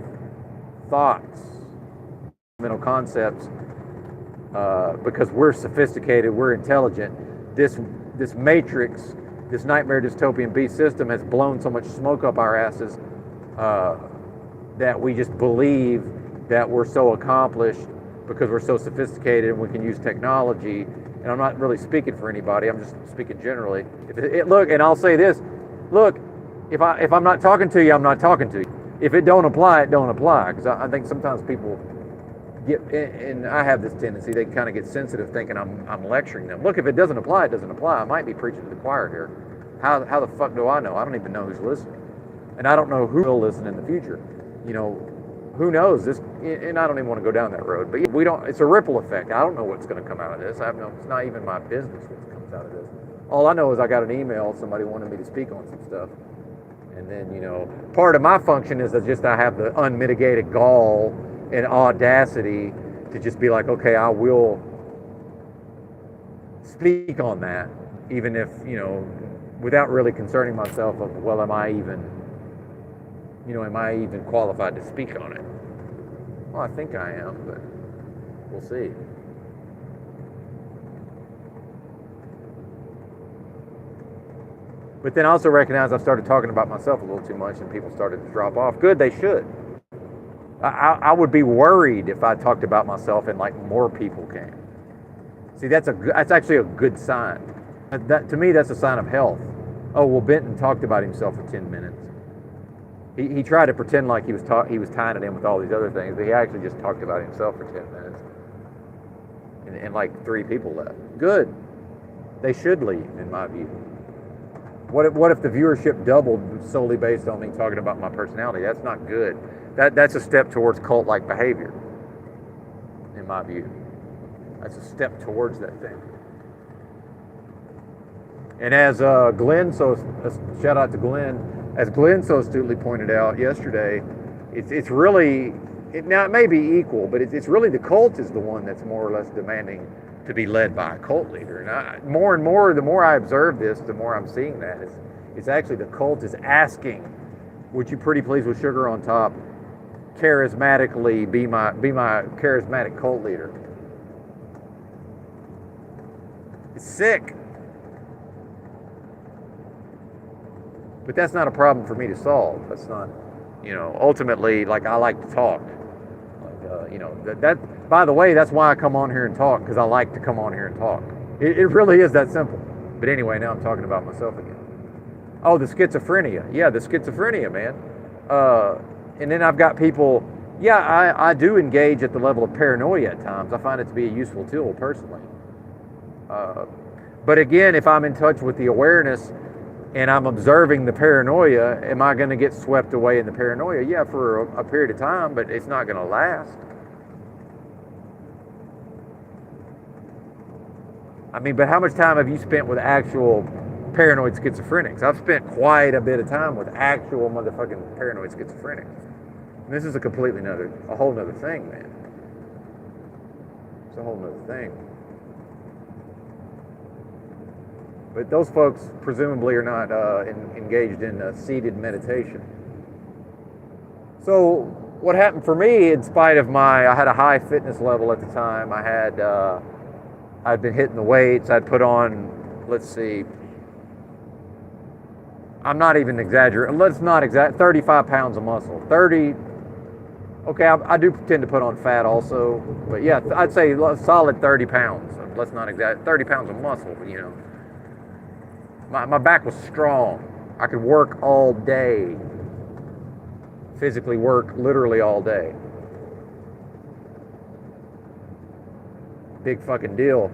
Thoughts, mental concepts. Because we're sophisticated, we're intelligent. This matrix, this nightmare dystopian beast system has blown so much smoke up our asses that we just believe that we're so accomplished because we're so sophisticated and we can use technology. And I'm not really speaking for anybody, I'm just speaking generally. Look, and I'll say this, look, if I'm not talking to you, I'm not talking to you. If it don't apply, it don't apply. Because I think sometimes people get, and I have this tendency, they kind of get sensitive thinking I'm lecturing them. Look, if it doesn't apply, it doesn't apply. I might be preaching to the choir here. How the fuck do I know? I don't even know who's listening. And I don't know who will listen in the future. Who knows? This, and I don't even want to go down that road. But it's a ripple effect. I don't know what's going to come out of this. It's not even my business what comes out of this. All I know is I got an email, somebody wanted me to speak on some stuff. And then, part of my function is that I have the unmitigated gall and audacity to just be like, okay, I will speak on that, even if, without really concerning myself of, well, am I even qualified to speak on it? Well, I think I am, but we'll see. But then I also recognize I started talking about myself a little too much and people started to drop off. Good, they should. I would be worried if I talked about myself and like more people came. See, that's actually a good sign. To me, that's a sign of health. Oh, well, Benton talked about himself for 10 minutes. He tried to pretend like he was tying it in with all these other things, but he actually just talked about himself for 10 minutes. And like 3 people left. Good. They should leave, in my view. What if the viewership doubled solely based on me talking about my personality? That's not good. That's a step towards cult-like behavior, in my view. That's a step towards that thing. And as shout out to Glenn, as Glenn so astutely pointed out yesterday, it's really, now it may be equal, but it's really the cult is the one that's more or less demanding to be led by a cult leader. And more and more, the more I observe this, the more I'm seeing that. It's actually the cult is asking, would you pretty please with sugar on top, charismatically be my charismatic cult leader? It's sick. But that's not a problem for me to solve. That's not, ultimately, like, I like to talk. That by the way, that's why I come on here and talk, because I like to come on here and talk. It really is that simple. But anyway, now I'm talking about myself again. Oh, the schizophrenia. Yeah, the schizophrenia, man. And then I've got people, I do engage at the level of paranoia at times. I find it to be a useful tool, personally. But again, if I'm in touch with the awareness and I'm observing the paranoia, am I going to get swept away in the paranoia? Yeah, for a period of time, but it's not going to last. I mean, but how much time have you spent with actual paranoid schizophrenics? I've spent quite a bit of time with actual motherfucking paranoid schizophrenics. And this is a whole nother thing, man. It's a whole nother thing. But those folks presumably are not engaged in seated meditation. So what happened for me, in spite of I had a high fitness level at the time. I'd been hitting the weights. I'd put on, let's see, I'm not even exaggerating. Let's not exaggerate. 35 pounds of muscle. 30. Okay, I do tend to put on fat also, but yeah, I'd say a solid 30 pounds. Let's not exaggerate. 30 pounds of muscle, My back was strong. I could work all day. Physically work literally all day. Big fucking deal.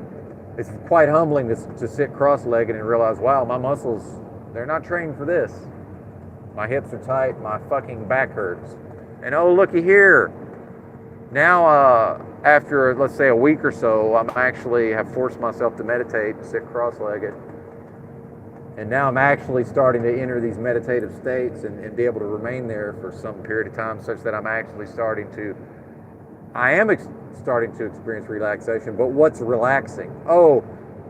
It's quite humbling to sit cross-legged and realize, wow, my muscles, they're not trained for this. My hips are tight, my fucking back hurts. And oh, looky here. Now, after, let's say, a week or so, I actually have forced myself to meditate and sit cross-legged. And now I'm actually starting to enter these meditative states and be able to remain there for some period of time, such that I'm actually starting to experience relaxation. But what's relaxing? Oh,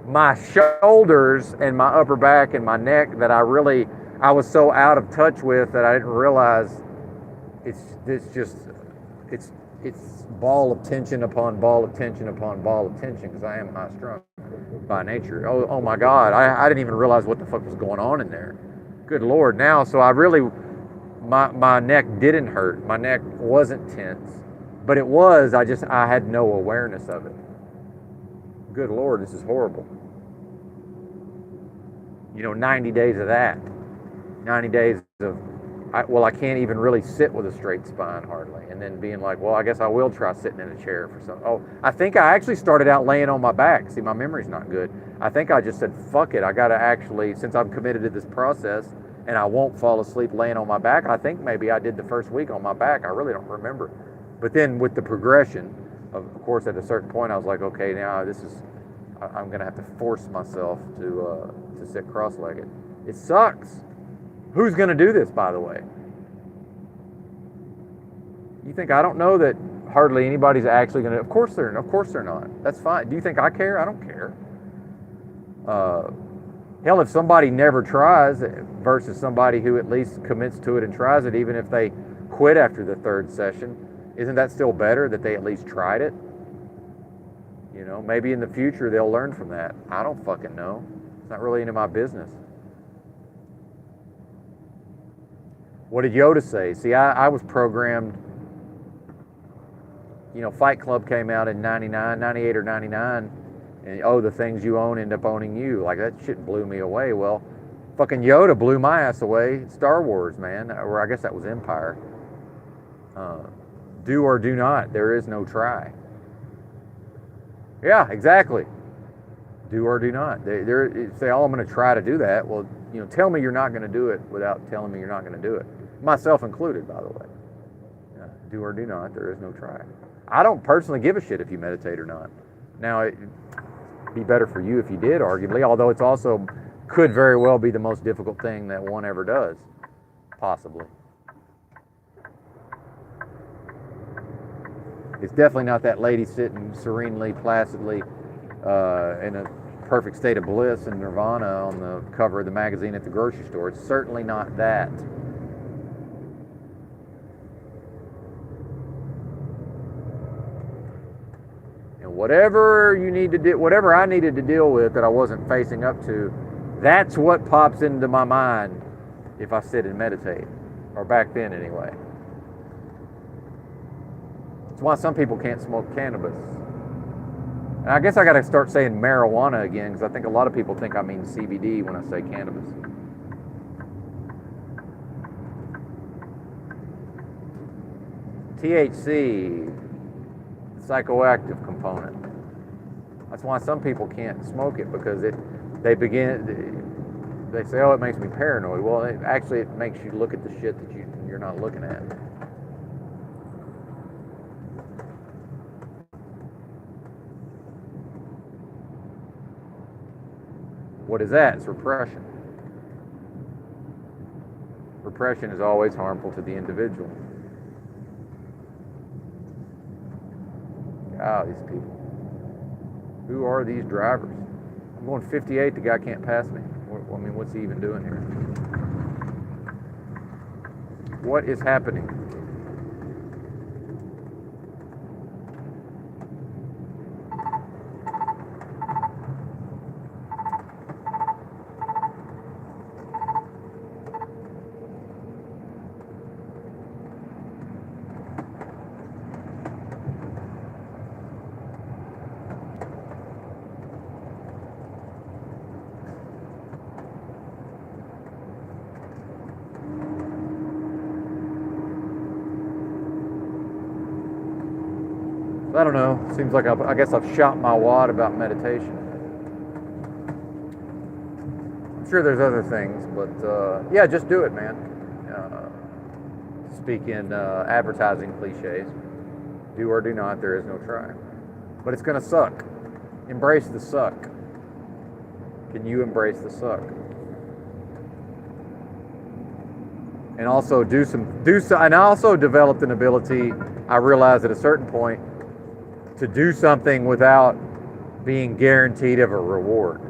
my shoulders and my upper back and my neck that I was so out of touch with that I didn't realize it's ball of tension upon ball of tension upon ball of tension, because I am high strung by nature. Oh my God, I didn't even realize what the fuck was going on in there. Good Lord. Now, so my neck didn't hurt. My neck wasn't tense, but it was, I had no awareness of it. Good Lord, this is horrible. 90 days of that. 90 days of, I can't even really sit with a straight spine hardly. And then being like, well, I guess I will try sitting in a chair for some. Oh, I think I actually started out laying on my back. See, my memory's not good. I think I just said, fuck it. I got to actually, since I'm committed to this process and I won't fall asleep laying on my back, I think maybe I did the first week on my back. I really don't remember. But then with the progression, of course, at a certain point, I was like, okay, now I'm going to have to force myself to sit cross-legged. It sucks. Who's going to do this, by the way? You think I don't know that hardly anybody's actually going to? Of course they're not. That's fine. Do you think I care? I don't care. Hell, if somebody never tries versus somebody who at least commits to it and tries it, even if they quit after the third session, isn't that still better that they at least tried it? You know, maybe in the future they'll learn from that. I don't fucking know. It's not really any of my business. What did Yoda say? See, I was programmed, you know, Fight Club came out in 98 or 99, and the things you own end up owning you. Like, that shit blew me away. Well, fucking Yoda blew my ass away. Star Wars, man. Or I guess that was Empire. Do or do not. There is no try. Yeah, exactly. Do or do not. They say, oh, I'm going to try to do that. Well, you know, tell me you're not going to do it without telling me you're not going to do it. Myself included, by the way. Yeah, do or do not. There is no try. I don't personally give a shit if you meditate or not. Now, it'd be better for you if you did, arguably, although it's also could very well be the most difficult thing that one ever does, possibly. It's definitely not that lady sitting serenely, placidly in a perfect state of bliss and nirvana on the cover of the magazine at the grocery store. It's certainly not that. And whatever you need to do, whatever I needed to deal with that I wasn't facing up to, that's what pops into my mind if I sit and meditate, or back then anyway. That's why some people can't smoke cannabis. And I guess I got to start saying marijuana again, because I think a lot of people think I mean CBD when I say cannabis. THC, psychoactive component. That's why some people can't smoke it, because they say, oh, it makes me paranoid. Well, it makes you look at the shit that you're not looking at. What is that? It's repression. Repression is always harmful to the individual. God, these people. Who are these drivers? I'm going 58, the guy can't pass me. I mean, what's he even doing here? What is happening? I don't know. Seems like I guess I've shot my wad about meditation. I'm sure there's other things, but yeah, just do it, man. Speak in advertising cliches. Do or do not, there is no try. But it's going to suck. Embrace the suck. Can you embrace the suck? And also and I also developed an ability, I realized at a certain point, to do something without being guaranteed of a reward.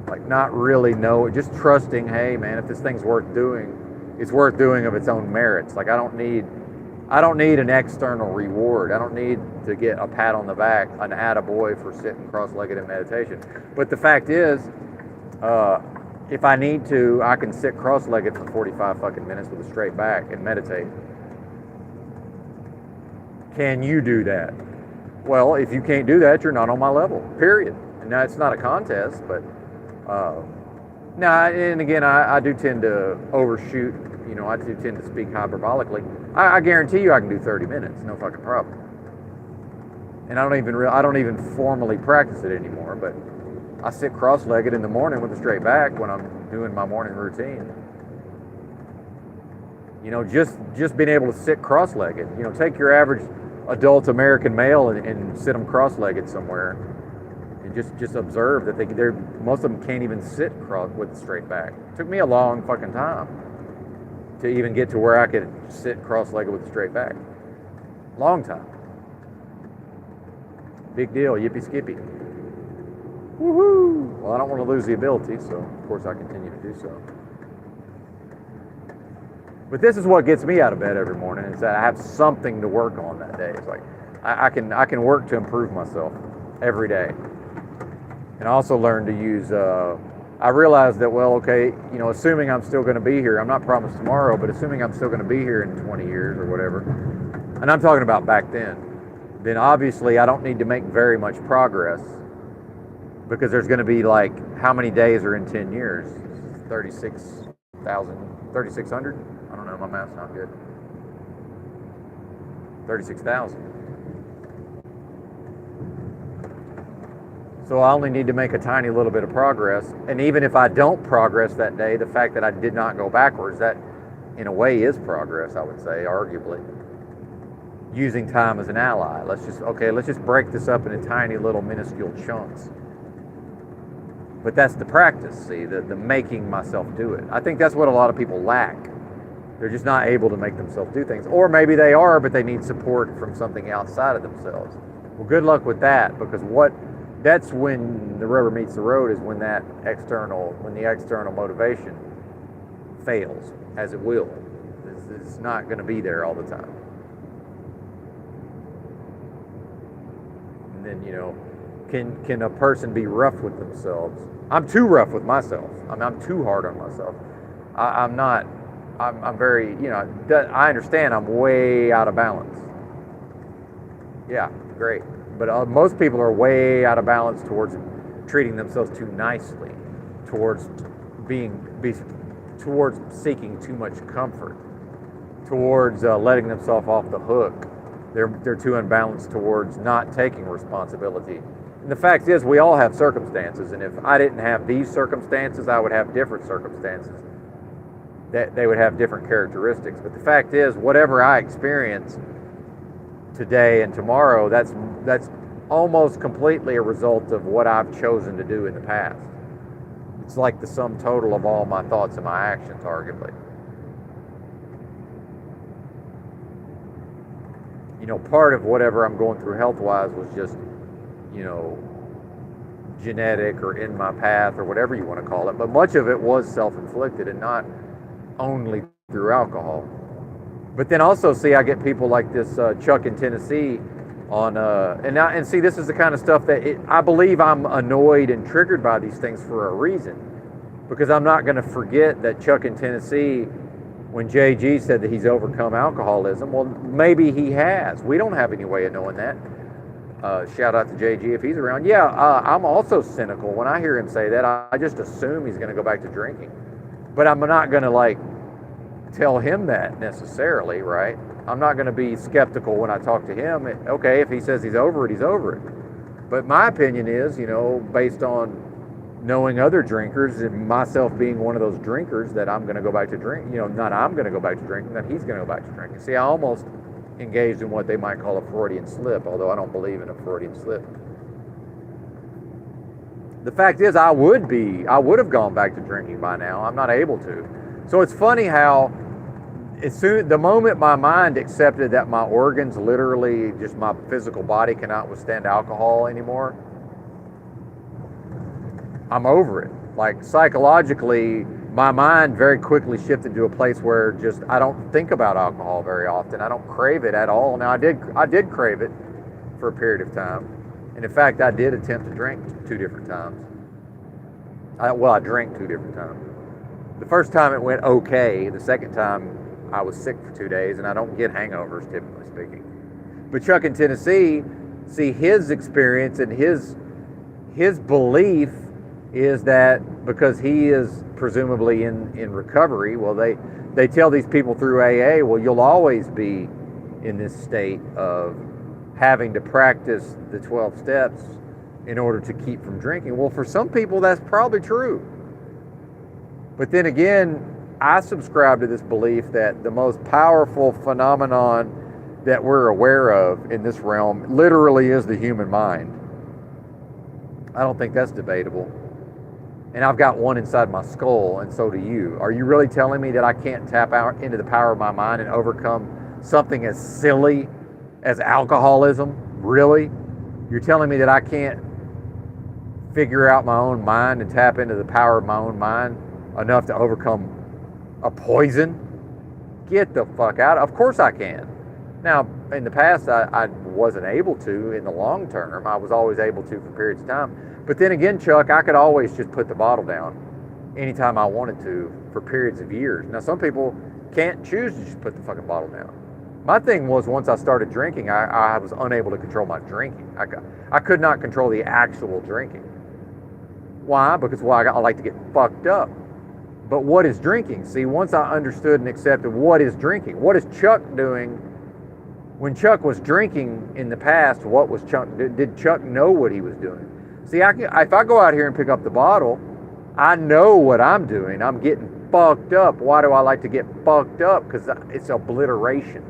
Like, not really just trusting, hey man, if this thing's worth doing, it's worth doing of its own merits. Like, I don't need an external reward. I don't need to get a pat on the back, an attaboy for sitting cross-legged in meditation. But the fact is, if I need to, I can sit cross-legged for 45 fucking minutes with a straight back and meditate. Can you do that? Well, if you can't do that, you're not on my level, period. And now, it's not a contest, but now, and again, I do tend to overshoot. You know, I do tend to speak hyperbolically. I guarantee you I can do 30 minutes, no fucking problem. And I don't even formally practice it anymore, but I sit cross-legged in the morning with a straight back when I'm doing my morning routine. You know, just being able to sit cross-legged. You know, take your average adult American male and sit them cross-legged somewhere and just observe that they're most of them can't even sit with a straight back. It took me a long fucking time to even get to where I could sit cross-legged with a straight back. Long time. Big deal, yippee skippy. Woohoo! Well, I don't want to lose the ability, so of course I continue to do so. But this is what gets me out of bed every morning, is that I have something to work on that day. It's like I can work to improve myself every day. And I also learn to use, I realized that, well, okay, assuming I'm still going to be here, I'm not promised tomorrow, but assuming I'm still going to be here in 20 years or whatever, and I'm talking about back then obviously I don't need to make very much progress, because there's going to be like, how many days are in 10 years? 3,600? I don't know, my math's not good. 36,000. So I only need to make a tiny little bit of progress. And even if I don't progress that day, the fact that I did not go backwards, that in a way is progress, I would say, arguably. Using time as an ally. Let's just break this up into tiny little minuscule chunks. But that's the practice, see, the making myself do it. I think that's what a lot of people lack. They're just not able to make themselves do things. Or maybe they are, but they need support from something outside of themselves. Well, good luck with that, because that's when the rubber meets the road, is when the external motivation fails, as it will. It's not going to be there all the time. And then, can a person be rough with themselves? I'm too rough with myself. I'm too hard on myself. I'm not. I'm very, I understand I'm way out of balance. Yeah, great. But most people are way out of balance towards treating themselves too nicely, towards towards seeking too much comfort, towards letting themselves off the hook. They're too unbalanced towards not taking responsibility. And the fact is, we all have circumstances, and if I didn't have these circumstances, I would have different circumstances. That they would have different characteristics. But the fact is, whatever I experience today and tomorrow, that's almost completely a result of what I've chosen to do in the past. It's like the sum total of all my thoughts and my actions, arguably. Part of whatever I'm going through health-wise was just, genetic or in my path or whatever you want to call it. But much of it was self-inflicted, and not only through alcohol. But then also, see, I get people like this Chuck in Tennessee on, and see, this is the kind of stuff that I believe I'm annoyed and triggered by these things for a reason, because I'm not going to forget that Chuck in Tennessee, when JG said that he's overcome alcoholism, well, maybe he has. We don't have any way of knowing that. Shout out to JG if he's around. Yeah, I'm also cynical. When I hear him say that, I just assume he's going to go back to drinking. But I'm not going to tell him that necessarily, right? I'm not going to be skeptical when I talk to him. Okay, if he says he's over it, he's over it. But my opinion is, based on knowing other drinkers and myself being one of those drinkers, that I'm going to go back to drink. Not I'm going to go back to drinking, that he's going to go back to drinking. See, I almost engaged in what they might call a Freudian slip, although I don't believe in a Freudian slip. The fact is, I would have gone back to drinking by now. I'm not able to. So it's funny how the moment my mind accepted that my organs, literally just my physical body, cannot withstand alcohol anymore, I'm over it. Psychologically, my mind very quickly shifted to a place where just I don't think about alcohol very often. I don't crave it at all. Now, I did crave it for a period of time. And in fact, I did attempt to drink 2 different times. I drank 2 different times. The first time it went okay. The second time I was sick for 2 days, and I don't get hangovers, typically speaking. But Chuck in Tennessee, see, his experience and his belief is that because he is presumably in recovery, well, they tell these people through AA, well, you'll always be in this state of having to practice the 12 steps in order to keep from drinking. Well, for some people, that's probably true. But then again, I subscribe to this belief that the most powerful phenomenon that we're aware of in this realm literally is the human mind. I don't think that's debatable. And I've got one inside my skull, and so do you. Are you really telling me that I can't tap out into the power of my mind and overcome something as silly as alcoholism? Really? You're telling me that I can't figure out my own mind and tap into the power of my own mind enough to overcome a poison? Get the fuck out. Of course I can. Now, in the past, I wasn't able to in the long term. I was always able to for periods of time. But then again, Chuck, I could always just put the bottle down anytime I wanted to for periods of years. Now, some people can't choose to just put the fucking bottle down. My thing was, once I started drinking, I was unable to control my drinking. I could not control the actual drinking. Why? Because I like to get fucked up. But what is drinking? See, once I understood and accepted what is drinking, what is Chuck doing? When Chuck was drinking in the past, what was Chuck? Did Chuck know what he was doing? See, if I go out here and pick up the bottle, I know what I'm doing. I'm getting fucked up. Why do I like to get fucked up? Because it's obliteration.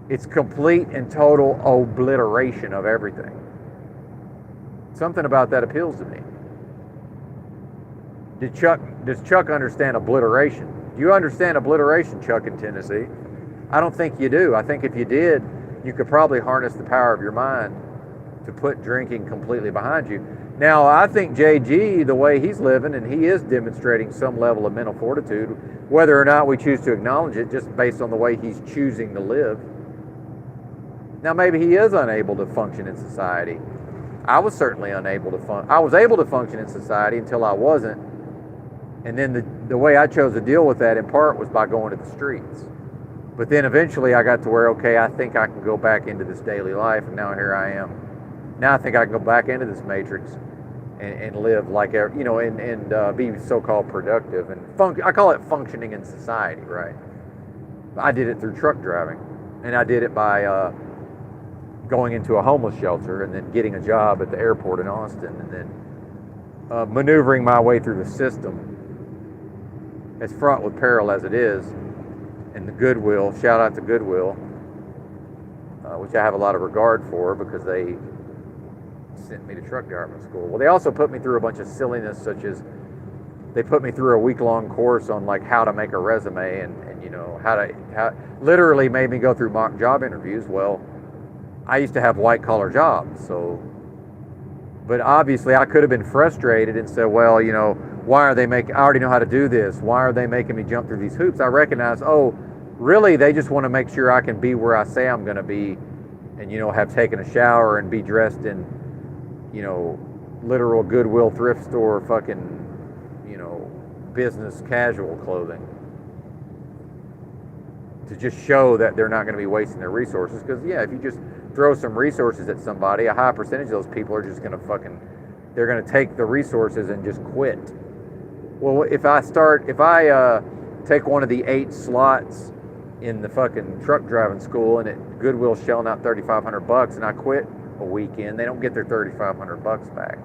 It's complete and total obliteration of everything. Something about that appeals to me. Does Chuck understand obliteration? Do you understand obliteration, Chuck, in Tennessee? I don't think you do. I think if you did, you could probably harness the power of your mind to put drinking completely behind you. Now, I think JG, the way he's living, and he is demonstrating some level of mental fortitude, whether or not we choose to acknowledge it, just based on the way he's choosing to live. Now, maybe he is unable to function in society. I was certainly unable to function. I was able to function in society until I wasn't. And then the way I chose to deal with that, in part, was by going to the streets. But then eventually I got to where, okay, I think I can go back into this daily life, and now here I am. Now I think I can go back into this matrix and live like, and be so-called productive. And I call it functioning in society, right? I did it through truck driving. And I did it by going into a homeless shelter and then getting a job at the airport in Austin and then maneuvering my way through the system, as fraught with peril as it is. And the Goodwill, shout out to Goodwill, which I have a lot of regard for because they sent me to truck driving school. Well, they also put me through a bunch of silliness, such as they put me through a week-long course on like how to make a resume and how literally made me go through mock job interviews. Well, I used to have white-collar jobs, but obviously I could have been frustrated and said, well, why are they I already know how to do this. Why are they making me jump through these hoops? I recognize, really, they just want to make sure I can be where I say I'm going to be and, have taken a shower and be dressed in, literal Goodwill thrift store fucking, business casual clothing. To just show that they're not going to be wasting their resources. Because, if you just throw some resources at somebody, a high percentage of those people are just going to they're going to take the resources and just quit. Well, if I take one of the 8 slots in the fucking truck driving school and Goodwill's shelling out $3,500 and I quit a weekend, they don't get their $3,500 back.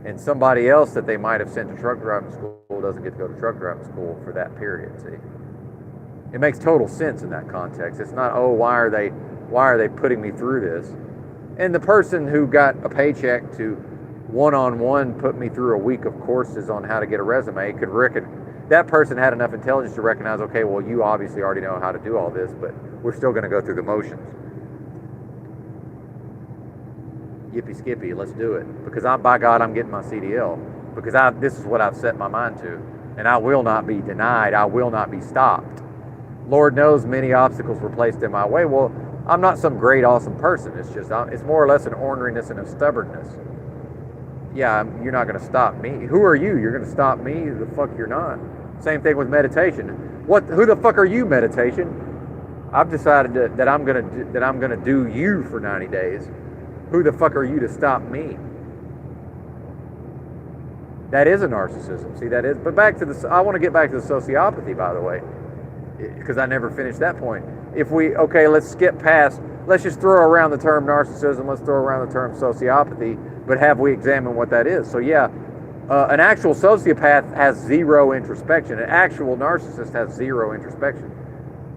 And somebody else that they might have sent to truck driving school doesn't get to go to truck driving school for that period, see? It makes total sense in that context. It's not, why are they putting me through this? And the person who got a paycheck to one-on-one put me through a week of courses on how to get a resume that person had enough intelligence to recognize, okay, well, you obviously already know how to do all this, but we're still going to go through the motions. Yippee skippy, let's do it. Because by God, I'm getting my CDL. Because this is what I've set my mind to. And I will not be denied. I will not be stopped. Lord knows many obstacles were placed in my way. Well, I'm not some great, awesome person. It's more or less an orneriness and a stubbornness. Yeah, you're not going to stop me. Who are you? You're going to stop me? The fuck you're not. Same thing with meditation. Who the fuck are you, meditation? I've decided that I'm going to do you for 90 days. Who the fuck are you to stop me? That is a narcissism. See, that is. But I want to get back to the sociopathy, by the way, because I never finished that point. Let's skip past, let's just throw around the term narcissism, let's throw around the term sociopathy, but have we examined what that is? So an actual sociopath has zero introspection. An actual narcissist has zero introspection.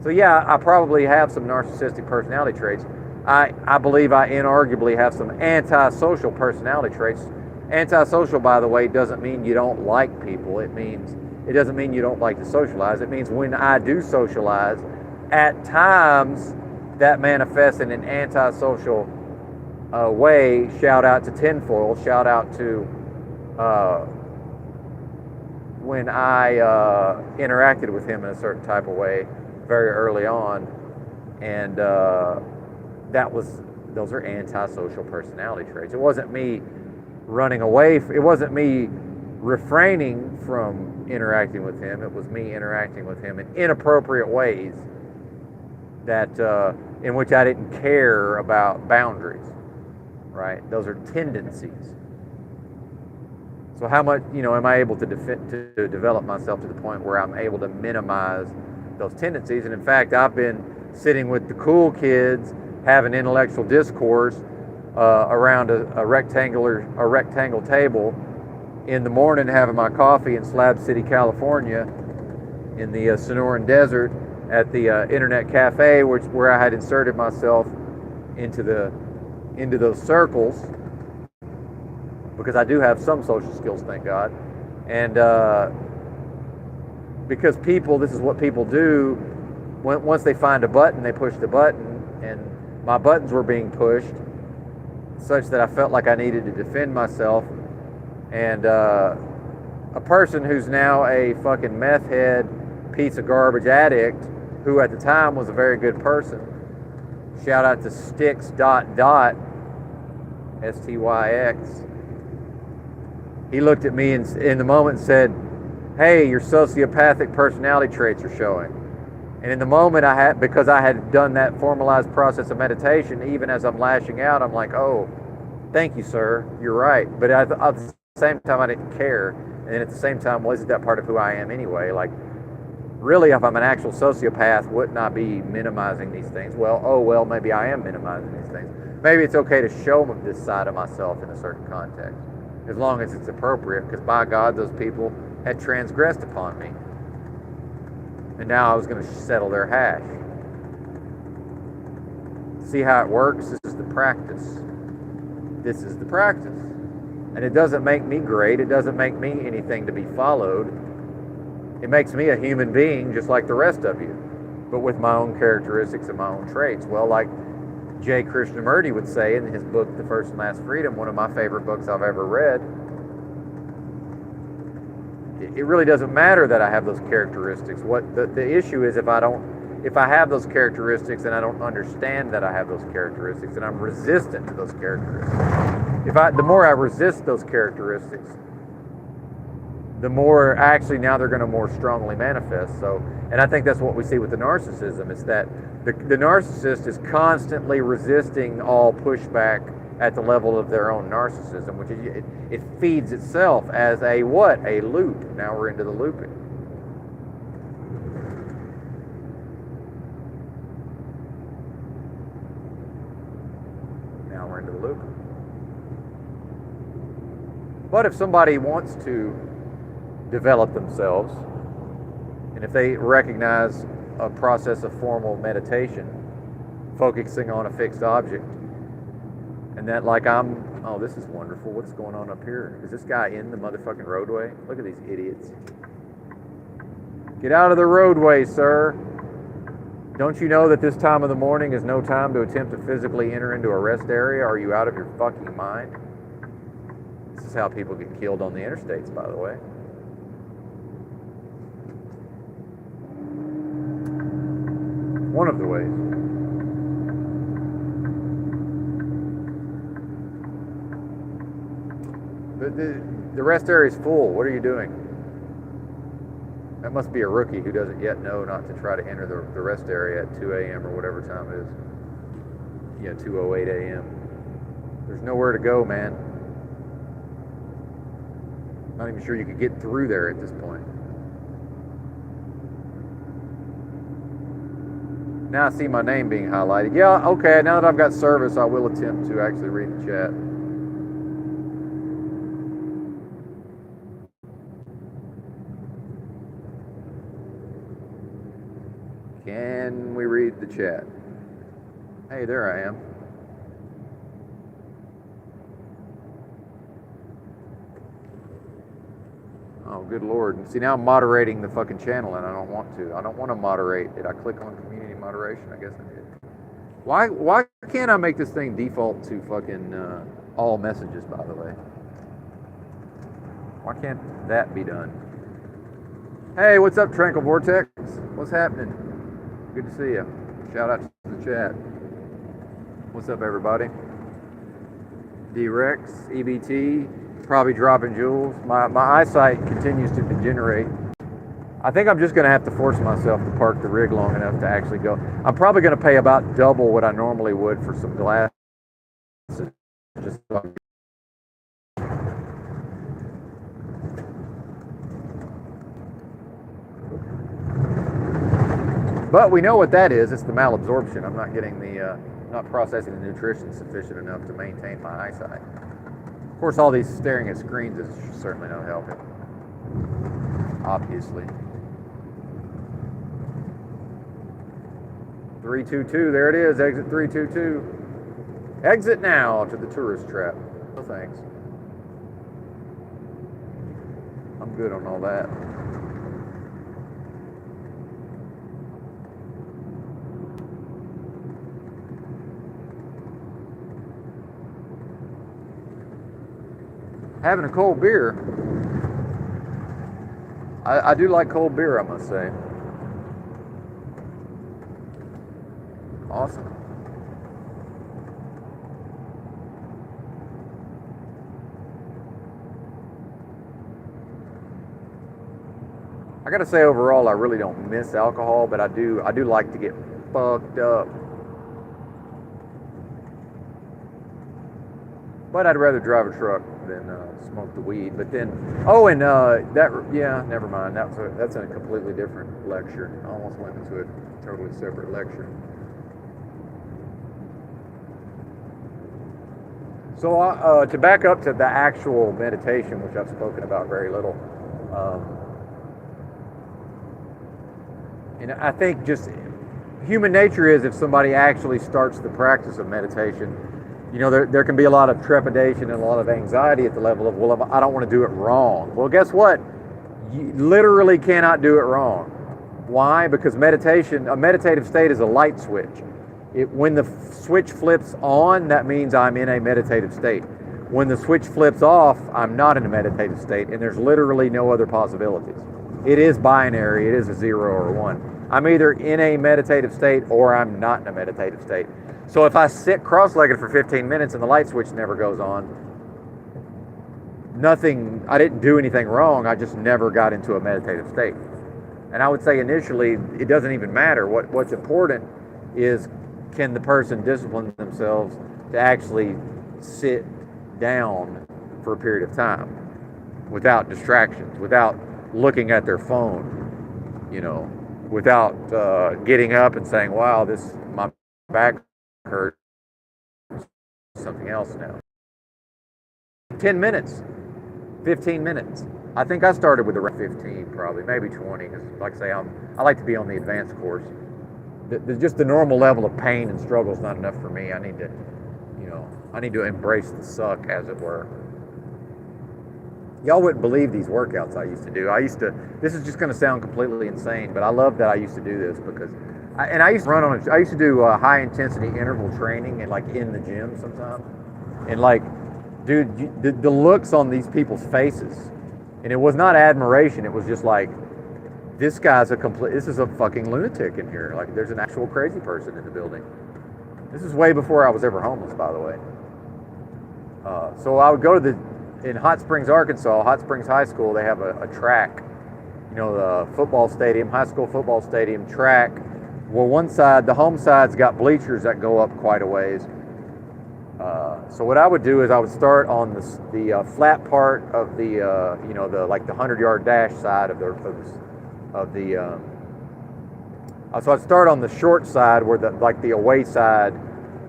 So I probably have some narcissistic personality traits, I believe I inarguably have some antisocial personality traits. Antisocial, by the way, doesn't mean you don't like people. It doesn't mean you don't like to socialize. It means when I do socialize, at times that manifests in an antisocial way. Shout out to Tinfoil. Shout out to when I interacted with him in a certain type of way very early on, and those are antisocial personality traits. It wasn't me running away. It wasn't me refraining from interacting with him. It was me interacting with him in inappropriate ways that in which I didn't care about boundaries. Right? Those are tendencies. So how much, am I able to develop myself to the point where I'm able to minimize those tendencies? And in fact, I've been sitting with the cool kids, having intellectual discourse around a rectangle table in the morning, having my coffee in Slab City, California, in the Sonoran Desert, at the Internet Cafe, where I had inserted myself into those circles, because I do have some social skills, thank God. And because this is what people do. Once they find a button, they push the button, and my buttons were being pushed such that I felt like I needed to defend myself. And a person who's now a fucking meth head, piece of garbage addict, who at the time was a very good person, shout out to Styx ... STYX. He looked at me in the moment and said, "Hey, your sociopathic personality traits are showing." And in the moment, because I had done that formalized process of meditation, even as I'm lashing out, I'm like, "Oh, thank you, sir. You're right." But at the same time, I didn't care. And at the same time, wasn't that part of who I am anyway? Like, really, if I'm an actual sociopath, wouldn't I be minimizing these things? Well, maybe I am minimizing these things. Maybe it's okay to show this side of myself in a certain context, as long as it's appropriate, because by God, those people had transgressed upon me. And now I was going to settle their hash. See how it works? This is the practice. This is the practice. And it doesn't make me great. It doesn't make me anything to be followed. It makes me a human being just like the rest of you, but with my own characteristics and my own traits. Well, like J. Krishnamurti would say in his book, The First and Last Freedom, one of my favorite books I've ever read, it really doesn't matter that I have those characteristics. What the issue is, if I have those characteristics and I don't understand that I have those characteristics, and I'm resistant to those characteristics. The more I resist those characteristics, the more actually now they're going to more strongly manifest. So, and I think that's what we see with the narcissism, is that the narcissist is constantly resisting all pushback at the level of their own narcissism, which it feeds itself as a loop. Now we're into the looping. Now we're into the looping. But if somebody wants to develop themselves, and if they recognize a process of formal meditation, focusing on a fixed object, and that, like, oh, this is wonderful, what's going on up here? Is this guy in the motherfucking roadway? Look at these idiots. Get out of the roadway, sir. Don't you know that this time of the morning is no time to attempt to physically enter into a rest area? Are you out of your fucking mind? This is how people get killed on the interstates, by the way. One of the ways. The rest area is full. What are you doing? That must be a rookie who doesn't yet know not to try to enter the rest area at 2 a.m. or whatever time it is. Yeah, 2:08 a.m. There's nowhere to go, man. Not even sure you could get through there at this point. Now I see my name being highlighted. Yeah, okay, now that I've got service, I will attempt to actually read the chat. Can we read the chat? Hey, there I am. good Lord. See, now I'm moderating the fucking channel and I don't want to. I don't want to moderate. Did I click on community moderation? I guess I did. Why can't I make this thing default to fucking all messages, by the way? Why can't that be done? Hey, what's up, Tranquil Vortex? What's happening? Good to see you. Shout out to the chat. What's up, everybody? D-Rex, EBT, probably dropping jewels. My eyesight continues to degenerate. I think I'm just going to have to force myself to park the rig long enough to actually go. I'm probably going to pay about double what I normally would for some glasses. Just but we know what that is. It's the malabsorption. I'm not getting the, not processing the nutrition sufficient enough to maintain my eyesight. Of course, all these staring at screens is certainly not helping. Obviously. 322, there it is, exit 322. Exit now to the tourist trap. No thanks. I'm good on all that. Having a cold beer. I do like cold beer, I must say. Awesome. I gotta say, overall, I really don't miss alcohol, but I do like to get fucked up. But I'd rather drive a truck than smoke the weed. But then, never mind. That's a completely different lecture. I almost went into a totally separate lecture. So to back up to the actual meditation, which I've spoken about very little, I think just human nature is if somebody actually starts the practice of meditation, there can be a lot of trepidation and a lot of anxiety at the level of, well, I don't want to do it wrong. Well, guess what? You literally cannot do it wrong. Why? Because a meditative state is a light switch. When the switch flips on, that means I'm in a meditative state. When the switch flips off, I'm not in a meditative state, and there's literally no other possibilities. It is binary. It is a 0 or 1. I'm either in a meditative state or I'm not in a meditative state. So if I sit cross-legged for 15 minutes and the light switch never goes on, I didn't do anything wrong. I just never got into a meditative state. And I would say initially, it doesn't even matter. What's important is, can the person discipline themselves to actually sit down for a period of time without distractions, without looking at their phone, without getting up and saying, wow, my back hurts, something else now. 10 minutes, 15 minutes. I think I started with around 15, probably, maybe 20, because like I say, I like to be on the advanced course. Just the normal level of pain and struggle is not enough for me. I need to embrace the suck, as it were. Y'all wouldn't believe these workouts I used to do. This is just going to sound completely insane, but I love that I used to do this because, I used to do high intensity interval training and in the gym sometimes. And dude, the looks on these people's faces, and it was not admiration. It was just like, this is a fucking lunatic in here. There's an actual crazy person in the building. This is way before I was ever homeless, by the way. So I would go in Hot Springs, Arkansas, Hot Springs High School, they have a track, the football stadium, high school football stadium track. Well, one side, the home side's got bleachers that go up quite a ways. So what I would do is I would start on the flat part of the 100-yard dash side so I'd start on the short side where the away side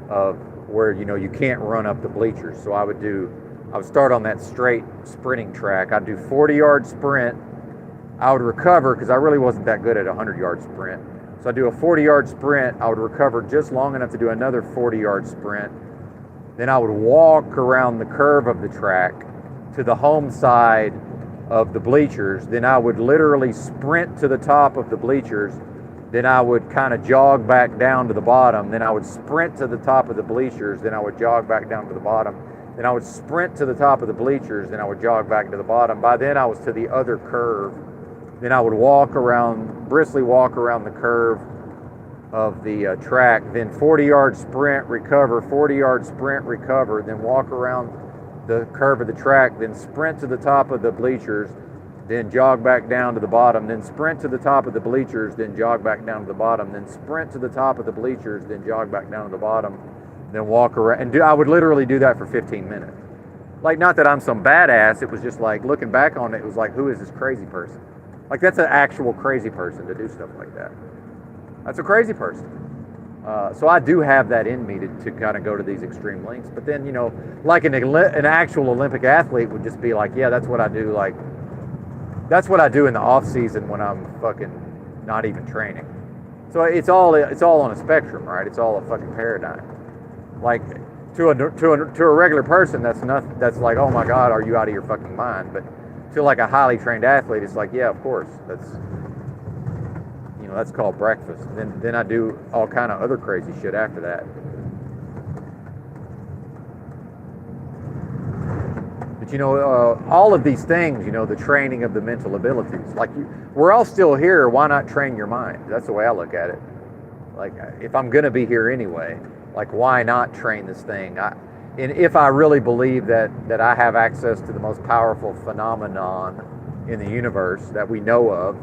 of where you can't run up the bleachers. So I would start on that straight sprinting track. I'd do 40-yard sprint. I would recover because I really wasn't that good at a 100-yard sprint. So I'd do a 40-yard sprint. I would recover just long enough to do another 40-yard sprint. Then I would walk around the curve of the track to the home side of the bleachers. Then I would literally sprint to the top of the bleachers. Then I would kind of jog back down to the bottom. Then I would sprint to the top of the bleachers. Then I would jog back down to the bottom. Then I would sprint to the top of the bleachers. Then I would jog back to the bottom. By then I was to the other curve. Then I would briskly walk around the curve of the track. Then 40-yard sprint, recover, 40-yard sprint, recover. Then walk around the curve of the track. Then sprint to the top of the bleachers. Then jog back down to the bottom, then sprint to the top of the bleachers, then jog back down to the bottom, then sprint to the top of the bleachers, then jog back down to the bottom, then walk around. And I would literally do that for 15 minutes. Like, not that I'm some badass, it was just like, looking back on it, it was like, who is this crazy person? Like, that's an actual crazy person to do stuff like that. That's a crazy person. So I do have that in me to kind of go to these extreme lengths. But then, like an actual Olympic athlete would just be like, yeah, that's what I do, like, that's what I do in the off season when I'm fucking not even training. So it's all on a spectrum, right? It's all a fucking paradigm. Like to a regular person, that's nothing. That's like, oh my God, are you out of your fucking mind? But to like a highly trained athlete, it's like, yeah, of course. That's called breakfast. Then I do all kind of other crazy shit after that. But all of these things, the training of the mental abilities, like we're all still here. Why not train your mind? That's the way I look at it. Like, if I'm going to be here anyway, like, why not train this thing? And if I really believe that I have access to the most powerful phenomenon in the universe that we know of,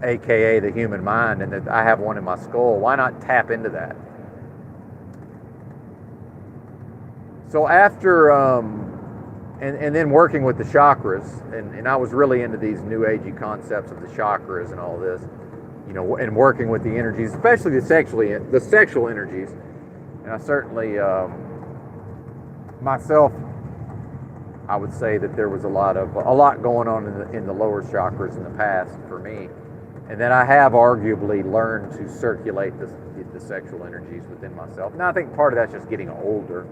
aka the human mind, and that I have one in my skull, why not tap into that? So after and then working with the chakras, and I was really into these new agey concepts of the chakras and all this, and working with the energies, especially the sexual energies. And I certainly myself, I would say that there was a lot going on in the lower chakras in the past for me, and that I have arguably learned to circulate the sexual energies within myself. Now I think part of that's just getting older.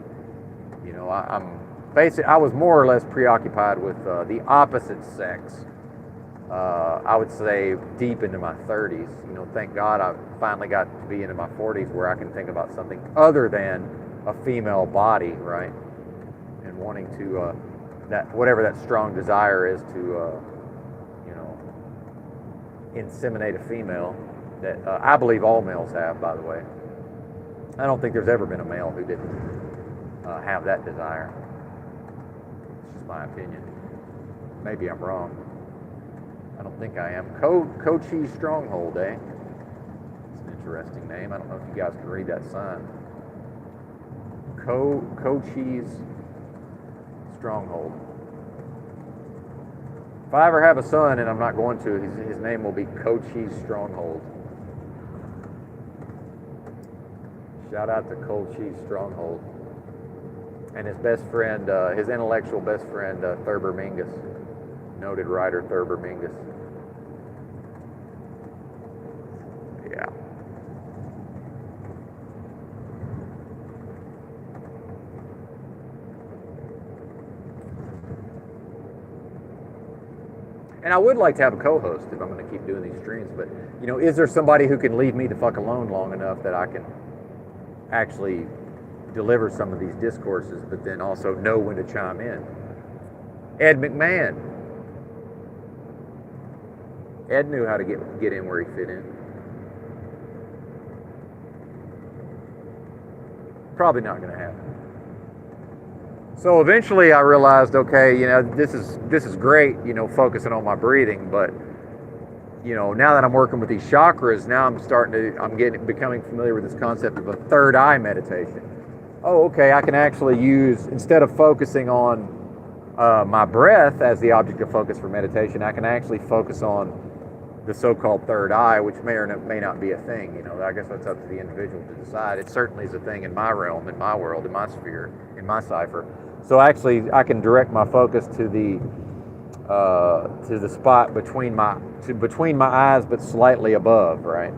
I was more or less preoccupied with the opposite sex. I would say deep into my 30s. Thank God I finally got to be into my 40s where I can think about something other than a female body, right? And wanting to that whatever that strong desire is to inseminate a female that I believe all males have, by the way. I don't think there's ever been a male who didn't have that desire. It's just my opinion. Maybe I'm wrong. I don't think I am. Cochise Stronghold, eh? It's an interesting name. I don't know if you guys can read that sign. Cochise Stronghold. If I ever have a son, and I'm not going to, his name will be Cochise Stronghold. Shout out to Cochise Stronghold. And his best friend, his intellectual best friend, Thurber Mingus. Noted writer Thurber Mingus. Yeah. And I would like to have a co-host if I'm going to keep doing these streams, but, is there somebody who can leave me the fuck alone long enough that I can actually deliver some of these discourses, but then also know when to chime in? Ed McMahon. Ed knew how to get in where he fit in. Probably not going to happen. So eventually I realized, okay, this is great, focusing on my breathing, but now that I'm working with these chakras, now I'm becoming familiar with this concept of a third eye meditation. Oh, okay, I can actually use, instead of focusing on my breath as the object of focus for meditation, I can actually focus on the so-called third eye, which may or may not be a thing. I guess that's up to the individual to decide. It certainly is a thing in my realm, in my world, in my sphere, in my cipher. So actually, I can direct my focus to the spot between my eyes, but slightly above, right?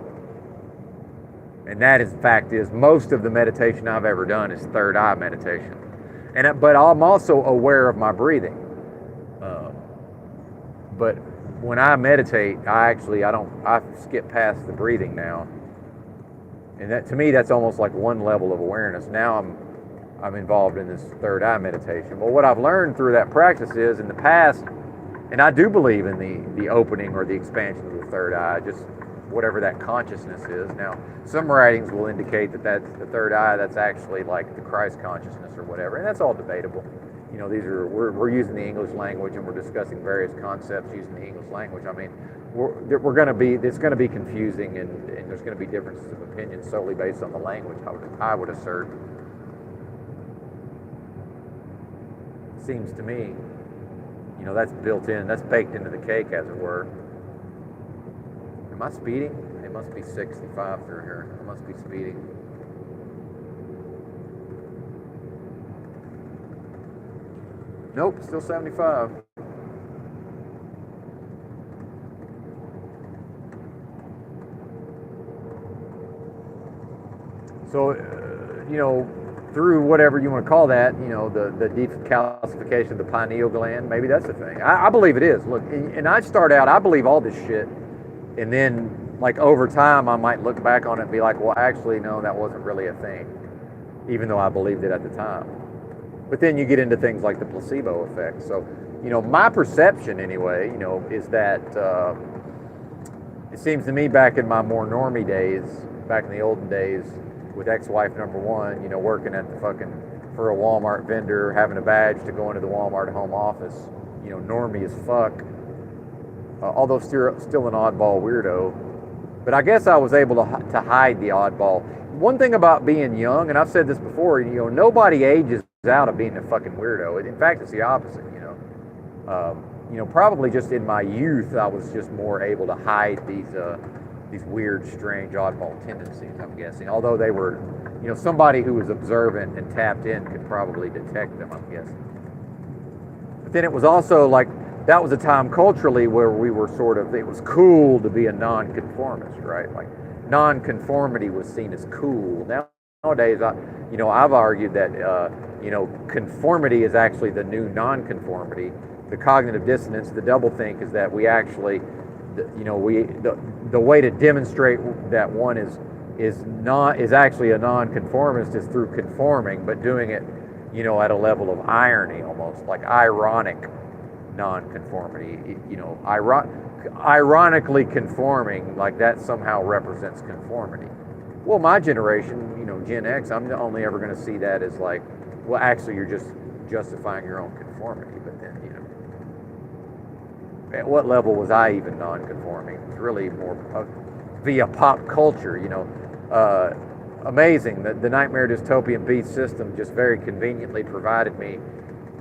And that, in fact, is most of the meditation I've ever done is third eye meditation. But I'm also aware of my breathing. But when I meditate, I skip past the breathing now. And that, to me, that's almost like one level of awareness. Now I'm involved in this third eye meditation. Well, what I've learned through that practice is, in the past, and I do believe in the opening or the expansion of the third eye, just whatever that consciousness is. Now, some writings will indicate that that's the third eye, that's actually like the Christ consciousness or whatever, and that's all debatable. You know, we're using the English language and we're discussing various concepts using the English language. I mean, it's going to be confusing, and there's going to be differences of opinion solely based on the language, I would assert. Seems to me, you know, that's built in, that's baked into the cake, as it were. Am I speeding? It must be 65 through here. I must be speeding. Nope, still 75. So, you know, through whatever you want to call that, you know, the decalcification of the pineal gland, maybe that's the thing. I believe it is. Look, and I start out, I believe all this shit, and then, like, over time, I might look back on it and be like, well, actually, no, that wasn't really a thing, even though I believed it at the time. But then you get into things like the placebo effect. So, you know, my perception, anyway, you know, is that it seems to me back in my more normie days, back in the olden days, with ex-wife number one, you know, working at for a Walmart vendor, having a badge to go into the Walmart home office, you know, normie as fuck, although still an oddball weirdo. But I guess I was able to hide the oddball. One thing about being young, and I've said this before, you know, nobody ages out of being a fucking weirdo. In fact, it's the opposite, you know. You know, probably just in my youth, I was just more able to hide these weird, strange, oddball tendencies, I'm guessing. Although they were, you know, somebody who was observant and tapped in could probably detect them, I'm guessing. But then it was also like, that was a time culturally where we were sort of, it was cool to be a nonconformist, right? Like, nonconformity was seen as cool. Nowadays, you know, I've argued that, you know, conformity is actually the new nonconformity. The cognitive dissonance, the doublethink, is that we actually, you know, the way to demonstrate that one is actually a nonconformist is through conforming, but doing it, you know, at a level of irony, almost like ironic nonconformity. You know, ironically conforming, like that somehow represents conformity. Well, my generation, you know, Gen X, I'm only ever going to see that as like, well, actually, you're just justifying your own conformity. But then, you know, at what level was I even non-conforming? It's really more via pop culture, you know. Amazing that the Nightmare Dystopian Beast system just very conveniently provided me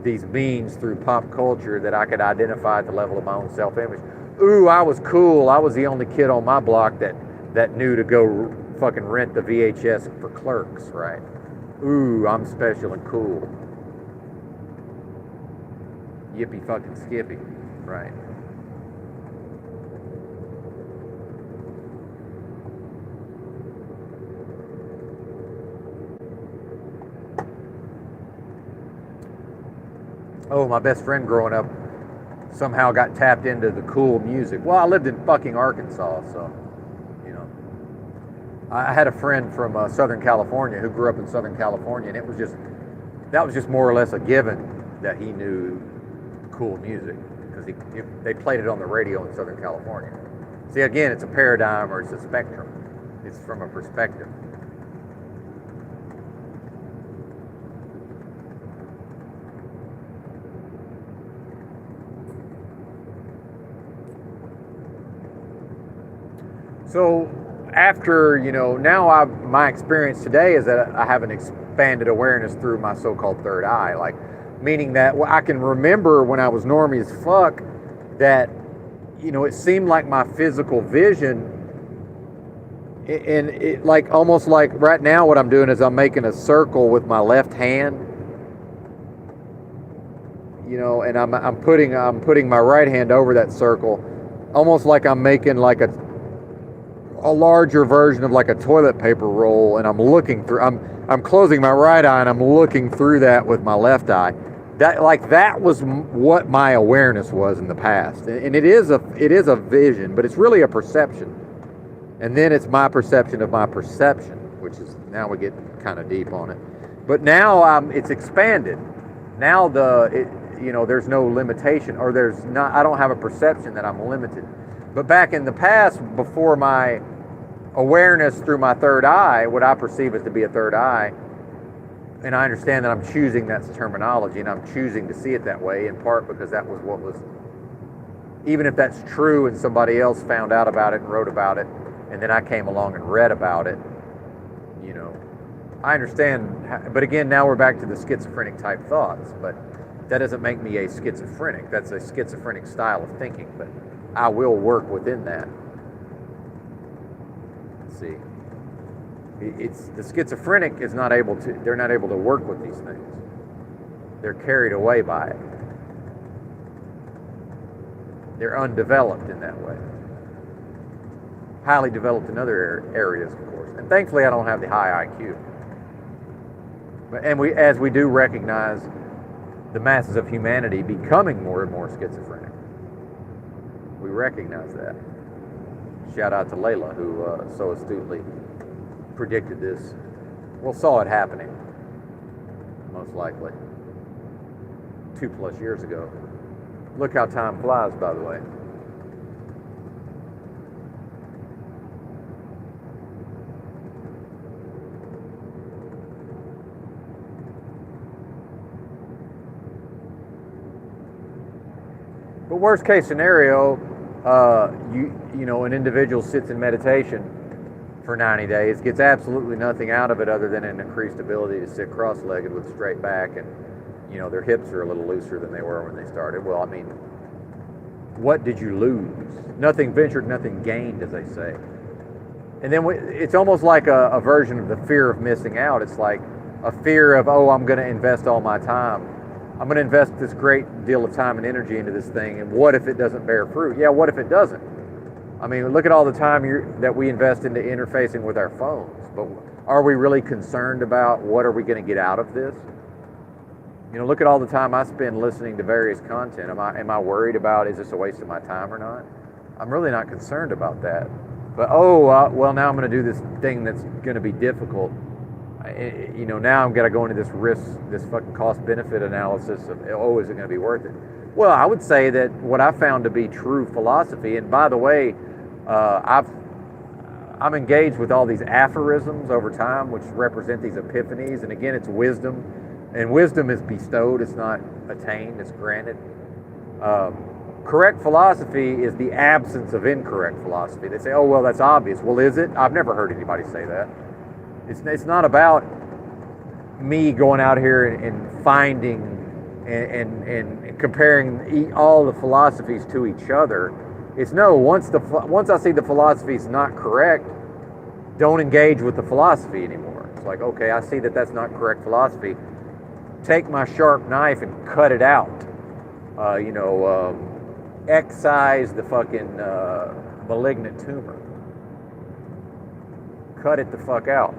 these means through pop culture that I could identify at the level of my own self-image. Ooh, I was cool. I was the only kid on my block that knew to go fucking rent the VHS for Clerks, right? Ooh, I'm special and cool. Yippee fucking skippy, right? Oh, my best friend growing up somehow got tapped into the cool music. Well, I lived in fucking Arkansas, so, you know. I had a friend from Southern California who grew up in Southern California, and that was just more or less a given that he knew cool music, because they played it on the radio in Southern California. See, again, it's a paradigm, or it's a spectrum. It's from a perspective. So after, you know, now my experience today is that I have an expanded awareness through my so-called third eye, like, meaning that I can remember when I was normie as fuck that, you know, it seemed like my physical vision, and it like almost like right now what I'm doing is I'm making a circle with my left hand, you know, and I'm putting my right hand over that circle, almost like I'm making like a larger version of like a toilet paper roll, and I'm looking through, I'm closing my right eye and I'm looking through that with my left eye. that was what my awareness was in the past, and it is a vision, but it's really a perception, and then it's my perception of my perception, which is, now we get kind of deep on it, but now it's expanded. Now there's no limitation, or I don't have a perception that I'm limited. But back in the past, before my awareness through my third eye, what I perceive as to be a third eye, and I understand that I'm choosing that terminology, and I'm choosing to see it that way, in part because that was what was, even if that's true and somebody else found out about it and wrote about it, and then I came along and read about it, I understand. But again, now we're back to the schizophrenic type thoughts, but that doesn't make me a schizophrenic. That's a schizophrenic style of thinking, but I will work within that. Let's see. It's the schizophrenic is not able to, they're not able to work with these things. They're carried away by it. They're undeveloped in that way. Highly developed in other areas, of course. And thankfully I don't have the high IQ. And as we do recognize the masses of humanity becoming more and more schizophrenic. We recognize that. Shout out to Layla, who so astutely predicted this. Well, saw it happening, most likely, 2+ years ago. Look how time flies, by the way. But worst case scenario, an individual sits in meditation for 90 days, gets absolutely nothing out of it other than an increased ability to sit cross-legged with a straight back, and their hips are a little looser than they were when they started. Well, I mean, what did you lose? Nothing ventured, nothing gained, as they say. And then it's almost like a version of the fear of missing out. It's like a fear of, I'm going to invest all my time. I'm going to invest this great deal of time and energy into this thing, and what if it doesn't bear fruit? Yeah, what if it doesn't? I mean, look at all the time that we invest into interfacing with our phones, but are we really concerned about what are we going to get out of this? Look at all the time I spend listening to various content. Am I worried about, is this a waste of my time or not? I'm really not concerned about that. But well, now I'm going to do this thing that's going to be difficult. Now I'm going to go into this fucking cost-benefit analysis of, is it going to be worth it? Well, I would say that what I found to be true philosophy, and by the way, I'm engaged with all these aphorisms over time, which represent these epiphanies, and again, it's wisdom, and wisdom is bestowed, it's not attained, it's granted. Correct philosophy is the absence of incorrect philosophy. They say, well, that's obvious. Well, is it? I've never heard anybody say that. It's not about me going out here and finding and comparing all the philosophies to each other. It's no, once I see the philosophy is not correct, don't engage with the philosophy anymore. It's like, okay, I see that that's not correct philosophy. Take my sharp knife and cut it out. Excise the fucking malignant tumor. Cut it the fuck out.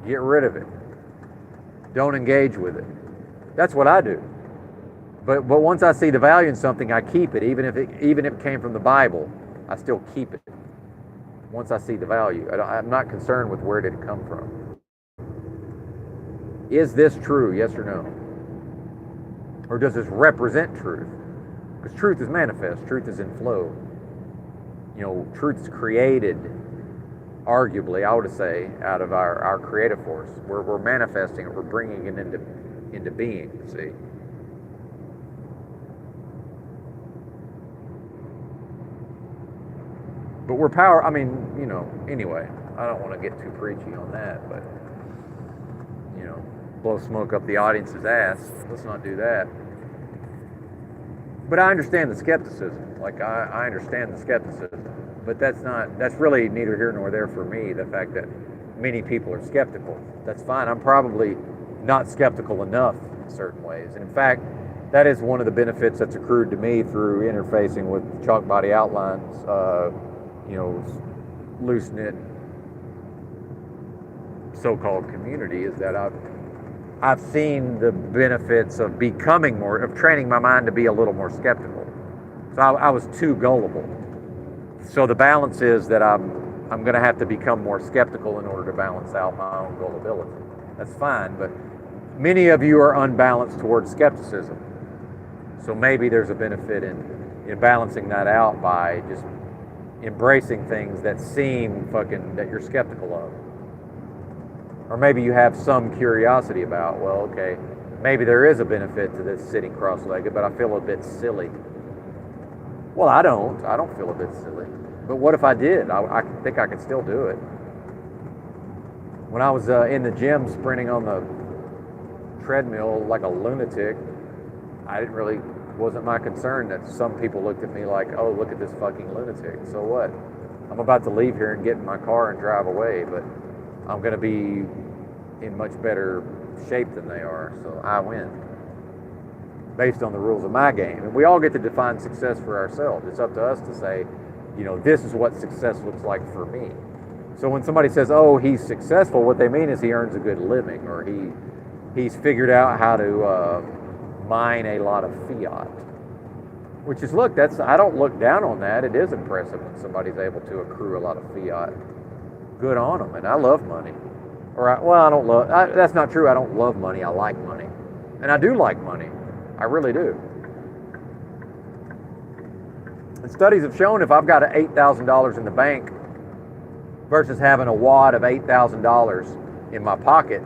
Get rid of it. Don't engage with it. That's what I do. But once I see the value in something, I keep it. Even if it came from the Bible, I still keep it. Once I see the value, I'm not concerned with where did it come from. Is this true? Yes or no? Or does this represent truth? Because truth is manifest. Truth is in flow. Truth is created, arguably, I would say, out of our creative force. We're manifesting it. We're bringing it into being, see? But we're power, anyway, I don't want to get too preachy on that, but, blow smoke up the audience's ass. Let's not do that. But I understand the skepticism. Like, I understand the skepticism. But that's really neither here nor there for me, the fact that many people are skeptical. That's fine. I'm probably not skeptical enough in certain ways. And in fact, that is one of the benefits that's accrued to me through interfacing with Chalk Body Outlines, loose-knit so-called community, is that I've I've seen the benefits of of training my mind to be a little more skeptical. So I was too gullible. So the balance is that I'm going to have to become more skeptical in order to balance out my own gullibility. That's fine, but many of you are unbalanced towards skepticism. So maybe there's a benefit in balancing that out by just embracing things that seem that you're skeptical of. Or maybe you have some curiosity about, well, okay, maybe there is a benefit to this sitting cross-legged, but I feel a bit silly. Well, I don't feel a bit silly. But what if I did? I think I could still do it. When I was in the gym sprinting on the treadmill like a lunatic, wasn't my concern that some people looked at me like, oh, look at this fucking lunatic. So what? I'm about to leave here and get in my car and drive away, but I'm going to be in much better shape than they are, so I win. Based on the rules of my game. And we all get to define success for ourselves. It's up to us to say, this is what success looks like for me. So when somebody says, oh, he's successful, what they mean is he earns a good living, or he's figured out how to mine a lot of fiat. Which is, I don't look down on that. It is impressive when somebody's able to accrue a lot of fiat. Good on them, and I love money. That's not true. I don't love money. I like money. And I do like money. I really do. And studies have shown if I've got $8,000 in the bank versus having a wad of $8,000 in my pocket,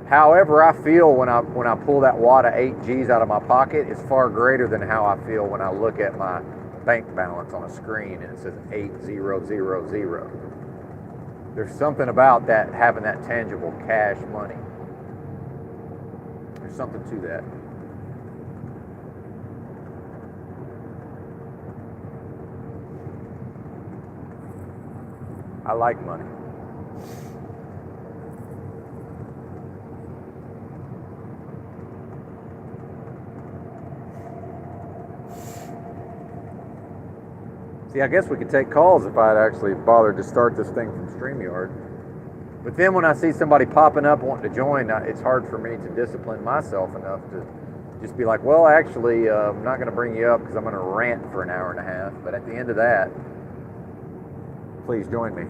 however I feel when I pull that wad of 8 G's out of my pocket is far greater than how I feel when I look at my bank balance on a screen and it says 8000. There's something about that, having that tangible cash money. There's something to that. I like money. See, I guess we could take calls if I'd actually bothered to start this thing from StreamYard. But then when I see somebody popping up wanting to join, it's hard for me to discipline myself enough to just be like, well, actually, I'm not going to bring you up because I'm going to rant for an hour and a half. But at the end of that, please join me.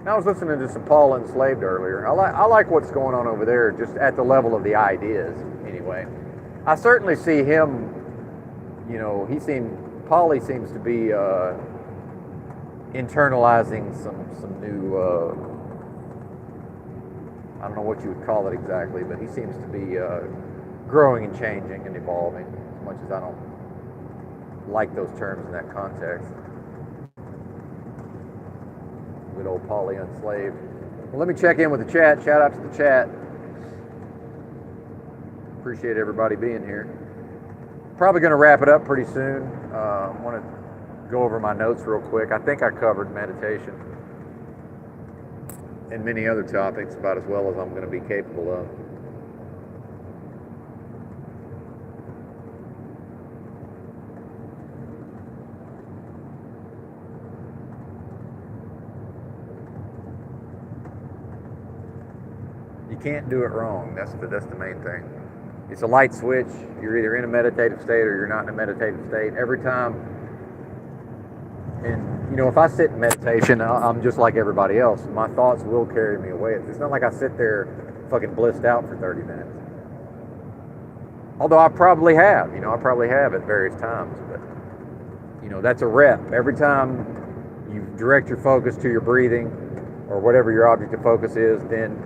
I was listening to some Paul Enslaved earlier. I like what's going on over there, just at the level of the ideas, anyway. I certainly see him, Paulie seems to be internalizing some new, I don't know what you would call it exactly, but he seems to be growing and changing and evolving, as much as I don't like those terms in that context. Good old Paulie Enslaved. Well, let me check in with the chat. Shout out to the chat. Appreciate everybody being here. Probably going to wrap it up pretty soon. I want to go over my notes real quick. I think I covered meditation and many other topics about as well as I'm going to be capable of. You can't do it wrong. That's the main thing. It's a light switch. You're either in a meditative state or you're not in a meditative state. Every time, and if I sit in meditation, I'm just like everybody else. My thoughts will carry me away. It's not like I sit there fucking blissed out for 30 minutes. Although I probably have. I probably have at various times. But, that's a rep. Every time you direct your focus to your breathing or whatever your object of focus is, then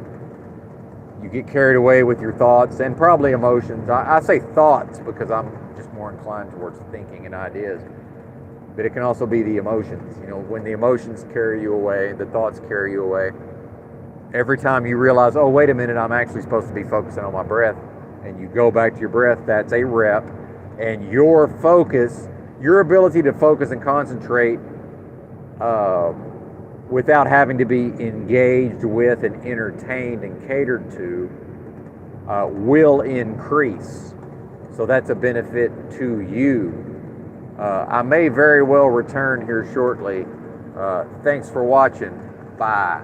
you get carried away with your thoughts and probably emotions. I say thoughts because I'm just more inclined towards thinking and ideas. But it can also be the emotions. When the emotions carry you away, the thoughts carry you away. Every time you realize, oh, wait a minute, I'm actually supposed to be focusing on my breath, and you go back to your breath, that's a rep. And your focus, your ability to focus and concentrate without having to be engaged with and entertained and catered to will increase. So that's a benefit to you. I may very well return here shortly. Thanks for watching. Bye.